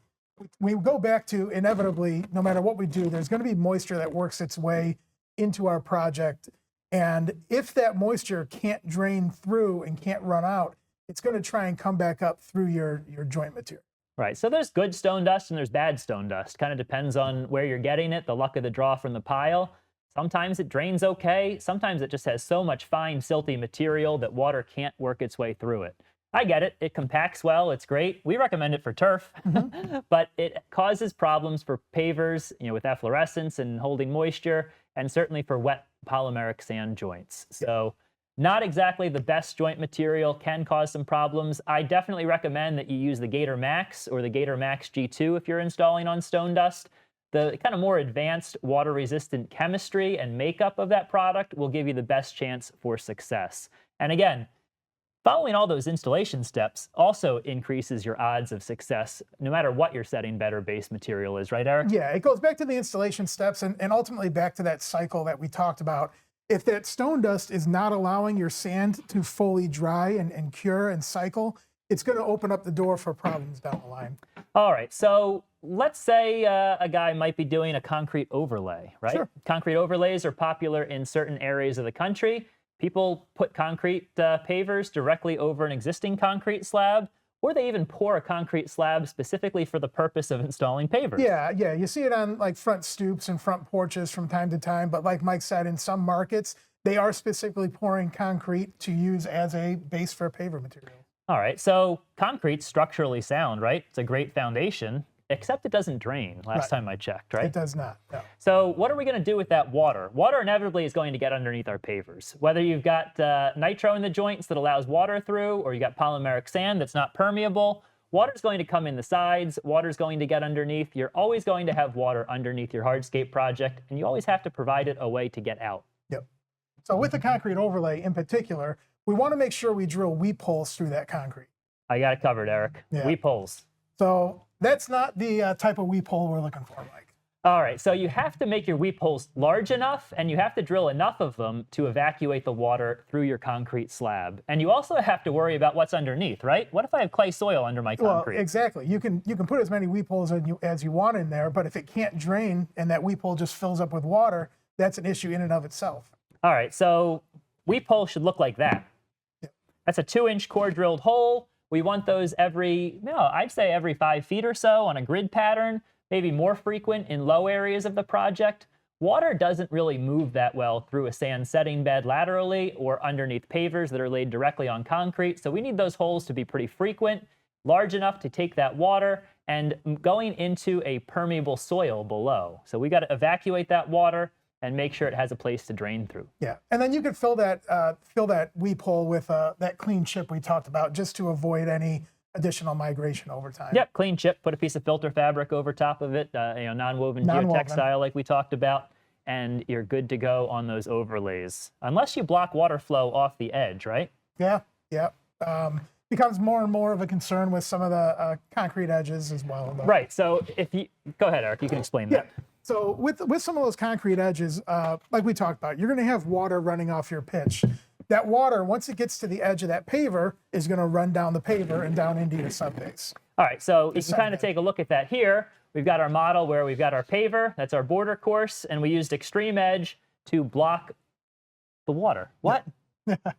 We go back to, inevitably, no matter what we do, there's going to be moisture that works its way into our project. And if that moisture can't drain through and can't run out, it's going to try and come back up through your joint material.
Right, so there's good stone dust and there's bad stone dust. Kind of depends on where you're getting it, the luck of the draw from the pile. Sometimes it drains okay. Sometimes it just has so much fine, silty material that water can't work its way through it. I get it. It compacts well. It's great. We recommend it for turf, but it causes problems for pavers, with efflorescence and holding moisture, and certainly for wet polymeric sand joints. So Not exactly the best joint material, can cause some problems. I definitely recommend that you use the Gator Max or the Gator Max G2 if you're installing on stone dust. The kind of more advanced water-resistant chemistry and makeup of that product will give you the best chance for success. And again, following all those installation steps also increases your odds of success, no matter what your setting better base material is, right, Eric?
Yeah, it goes back to the installation steps and ultimately back to that cycle that we talked about. If that stone dust is not allowing your sand to fully dry and cure and cycle, it's going to open up the door for problems down the line.
All right, so let's say a guy might be doing a concrete overlay, right?
Sure.
Concrete overlays are popular in certain areas of the country. People put concrete pavers directly over an existing concrete slab, or they even pour a concrete slab specifically for the purpose of installing pavers.
Yeah, you see it on like front stoops and front porches from time to time, but like Mike said, in some markets, they are specifically pouring concrete to use as a base for a paver material.
All right, so concrete's structurally sound, right? It's a great foundation, except it doesn't drain last time I checked, right?
It does not, no.
So what are we going to do with that water? Water inevitably is going to get underneath our pavers. Whether you've got nitro in the joints that allows water through, or you got polymeric sand that's not permeable, water's going to come in the sides, water's going to get underneath. You're always going to have water underneath your hardscape project, and you always have to provide it a way to get out.
Yep. So with the concrete overlay in particular, we want to make sure we drill weep holes through that concrete.
I got it covered, Eric.
Yeah.
Weep holes.
So that's not the type of weep hole we're looking for, Mike.
All right, so you have to make your weep holes large enough, and you have to drill enough of them to evacuate the water through your concrete slab. And you also have to worry about what's underneath, right? What if I have clay soil under my concrete?
Well, exactly. You can put as many weep holes as you want in there, but if it can't drain and that weep hole just fills up with water, that's an issue in and of itself.
All right, so weep hole should look like that.
Yep.
That's a 2-inch core drilled hole. We want those I'd say every 5 feet or so on a grid pattern, maybe more frequent in low areas of the project. Water doesn't really move that well through a sand setting bed laterally or underneath pavers that are laid directly on concrete. So we need those holes to be pretty frequent, large enough to take that water, and going into a permeable soil below. So we got to evacuate that water and make sure it has a place to drain through.
Yeah, and then you could fill that weep hole with that clean chip we talked about, just to avoid any additional migration over time.
Yep, clean chip, put a piece of filter fabric over top of it, non-woven geotextile like we talked about, and you're good to go on those overlays. Unless you block water flow off the edge, right?
Yeah. Becomes more and more of a concern with some of the concrete edges as well.
Right, so go ahead, Eric, you can explain that.
So with some of those concrete edges, like we talked about, you're going to have water running off your pitch. That water, once it gets to the edge of that paver, is going to run down the paver and down into your subbase.
All right, so you can kind of take a look at that here. We've got our model where we've got our paver, that's our border course, and we used extreme edge to block the water. What?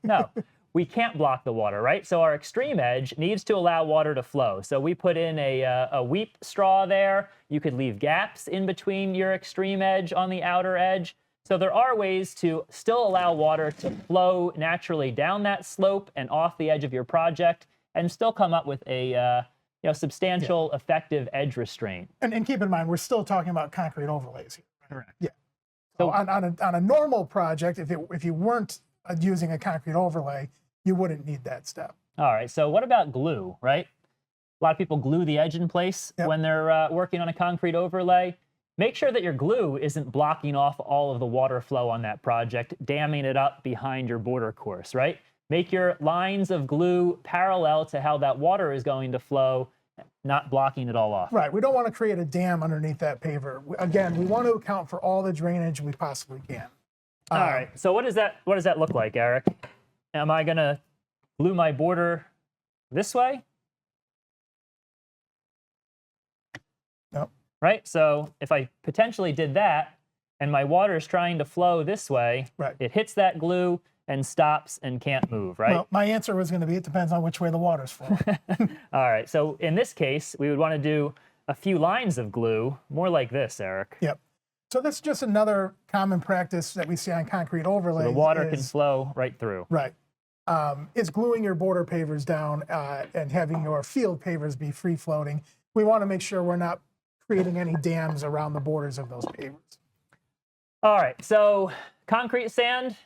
No, we can't block the water, right? So our extreme edge needs to allow water to flow. So we put in a weep straw there. You could leave gaps in between your extreme edge on the outer edge. So there are ways to still allow water to flow naturally down that slope and off the edge of your project and still come up with a substantial, effective edge restraint.
And keep in mind, we're still talking about concrete overlays here.
Correct.
Yeah. So on a normal project, if you weren't using a concrete overlay, you wouldn't need that step.
All right, so what about glue, right? A lot of people glue the edge in place when they're working on a concrete overlay. Make sure that your glue isn't blocking off all of the water flow on that project, damming it up behind your border course, right? Make your lines of glue parallel to how that water is going to flow, not blocking it all off.
Right, we don't want to create a dam underneath that paver. Again, we want to account for all the drainage we possibly can.
All right, so what does that look like, Eric? Am I gonna glue my border this way?
Nope.
Right, so if I potentially did that and my water is trying to flow this way, it hits that glue and stops and can't move, right?
Well, my answer was going to be it depends on which way the water's flowing.
All right, so in this case, we would want to do a few lines of glue, more like this, Eric.
Yep. So this is just another common practice that we see on concrete overlays.
So the water can flow right through.
Right. Is gluing your border pavers down and having your field pavers be free floating. We want to make sure we're not creating any dams around the borders of those pavers.
All right, so concrete sand,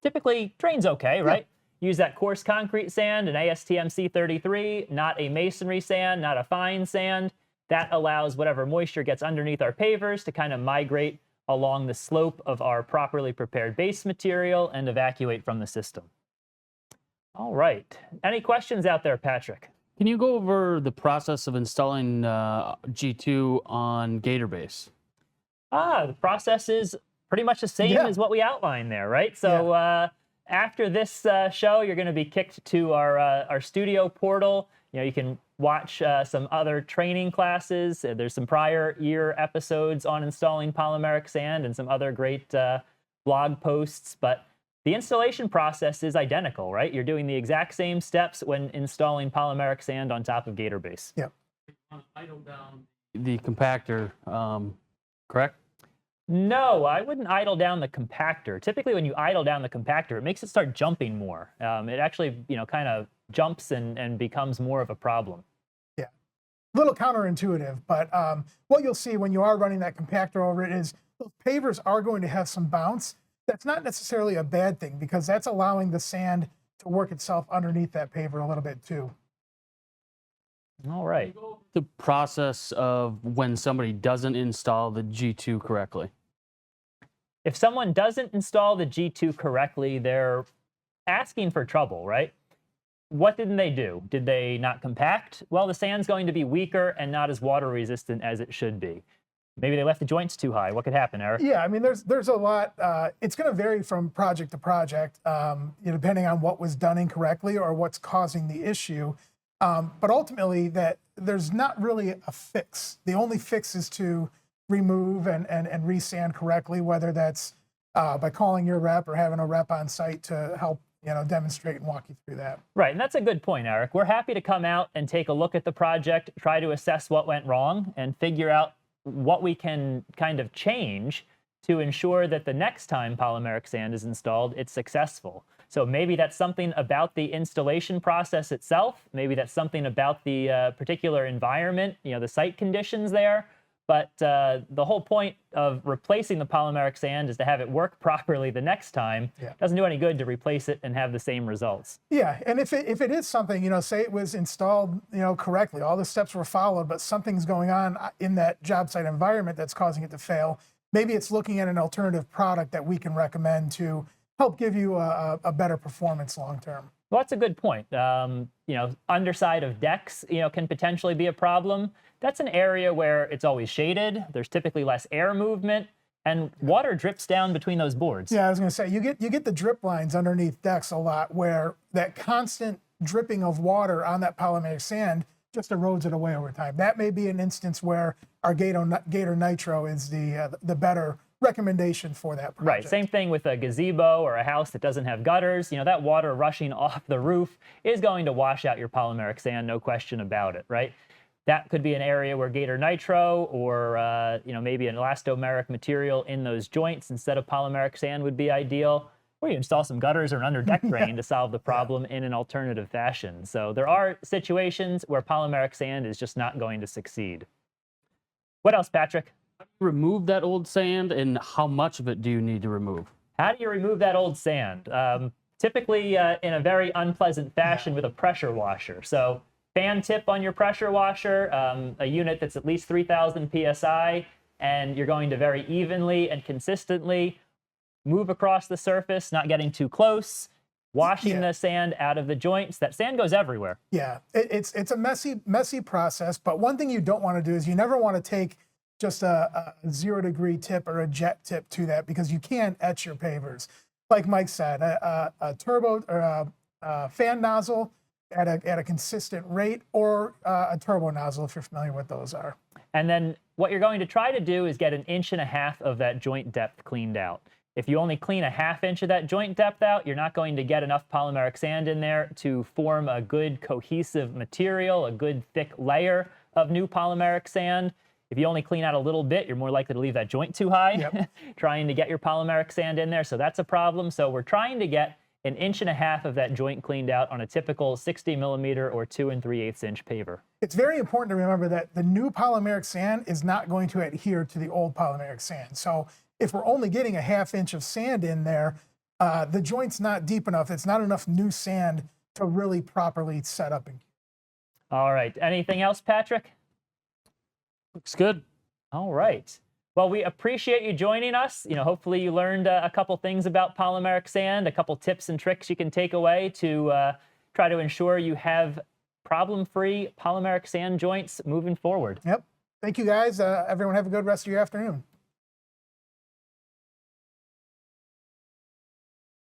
typically drains okay, right? Use that coarse concrete sand, an ASTM C33, not a masonry sand, not a fine sand. That allows whatever moisture gets underneath our pavers to kind of migrate along the slope of our properly prepared base material and evacuate from the system. All right. Any questions out there, Patrick?
Can you go over the process of installing G2 on Gator base?
The process is pretty much the same as what we outlined there, right? So after this show, you're going to be kicked to our studio portal. You know, you can watch some other training classes. There's some prior year episodes on installing polymeric sand and some other great blog posts. But the installation process is identical, right? You're doing the exact same steps when installing polymeric sand on top of Gator base.
Yep.
Idle down the compactor, correct?
No, I wouldn't idle down the compactor. Typically, when you idle down the compactor, it makes it start jumping more. It actually, kind of jumps and becomes more of a problem.
Yeah, a little counterintuitive, but what you'll see when you are running that compactor over it is those pavers are going to have some bounce. That's not necessarily a bad thing because that's allowing the sand to work itself underneath that paver a little bit too.
All right.
The process of when somebody doesn't install the G2 correctly.
If someone doesn't install the G2 correctly, they're asking for trouble, right? What didn't they do? Did they not compact? Well, the sand's going to be weaker and not as water resistant as it should be. Maybe they left the joints too high. What could happen, Eric?
Yeah, I mean, there's a lot. It's going to vary from project to project, depending on what was done incorrectly or what's causing the issue. But ultimately, that there's not really a fix. The only fix is to remove and resand correctly, whether that's by calling your rep or having a rep on site to help demonstrate and walk you through that.
Right, and that's a good point, Eric. We're happy to come out and take a look at the project, try to assess what went wrong, and figure out what we can kind of change to ensure that the next time polymeric sand is installed, it's successful. So maybe that's something about the installation process itself. Maybe that's something about the particular environment, the site conditions there. But the whole point of replacing the polymeric sand is to have it work properly the next time.
Yeah.
It doesn't do any good to replace it and have the same results.
Yeah, and if it is something, say it was installed, correctly, all the steps were followed, but something's going on in that job site environment that's causing it to fail, maybe it's looking at an alternative product that we can recommend to help give you a better performance long term.
Well, that's a good point. Underside of decks, can potentially be a problem. That's an area where it's always shaded. There's typically less air movement, and water drips down between those boards.
Yeah, I was going to say you get the drip lines underneath decks a lot, where that constant dripping of water on that polymeric sand just erodes it away over time. That may be an instance where our Gator Nitro is the better recommendation for that project.
Right, same thing with a gazebo or a house that doesn't have gutters. That water rushing off the roof is going to wash out your polymeric sand, no question about it, right? That could be an area where Gator Nitro or maybe an elastomeric material in those joints instead of polymeric sand would be ideal. Or you install some gutters or an underdeck drain to solve the problem in an alternative fashion. So there are situations where polymeric sand is just not going to succeed. What else, Patrick?
Remove that old sand, and how much of it do you need to remove?
How do you remove that old sand? Typically in a very unpleasant fashion with a pressure washer. So fan tip on your pressure washer, a unit that's at least 3,000 PSI, and you're going to very evenly and consistently move across the surface, not getting too close, washing the sand out of the joints. That sand goes everywhere.
Yeah, it's a messy process, but one thing you don't want to do is you never want to take just a 0-degree tip or a jet tip to that, because you can etch your pavers. Like Mike said, a turbo or a fan nozzle at a consistent rate, or a turbo nozzle, if you're familiar with what those are.
And then what you're going to try to do is get 1.5 inches of that joint depth cleaned out. If you only clean 1/2 inch of that joint depth out, you're not going to get enough polymeric sand in there to form a good cohesive material, a good thick layer of new polymeric sand. If you only clean out a little bit, you're more likely to leave that joint too high, trying to get your polymeric sand in there. So that's a problem. So we're trying to get 1.5 inches of that joint cleaned out on a typical 60 millimeter or 2 3/8 inch paver.
It's very important to remember that the new polymeric sand is not going to adhere to the old polymeric sand. So if we're only getting 1/2 inch of sand in there, the joint's not deep enough. It's not enough new sand to really properly set up.
All right. Anything else, Patrick?
Looks good.
All right. Well, we appreciate you joining us. Hopefully you learned a couple things about polymeric sand, a couple tips and tricks you can take away to try to ensure you have problem-free polymeric sand joints moving forward.
Yep. Thank you, guys. Everyone have a good rest of your afternoon.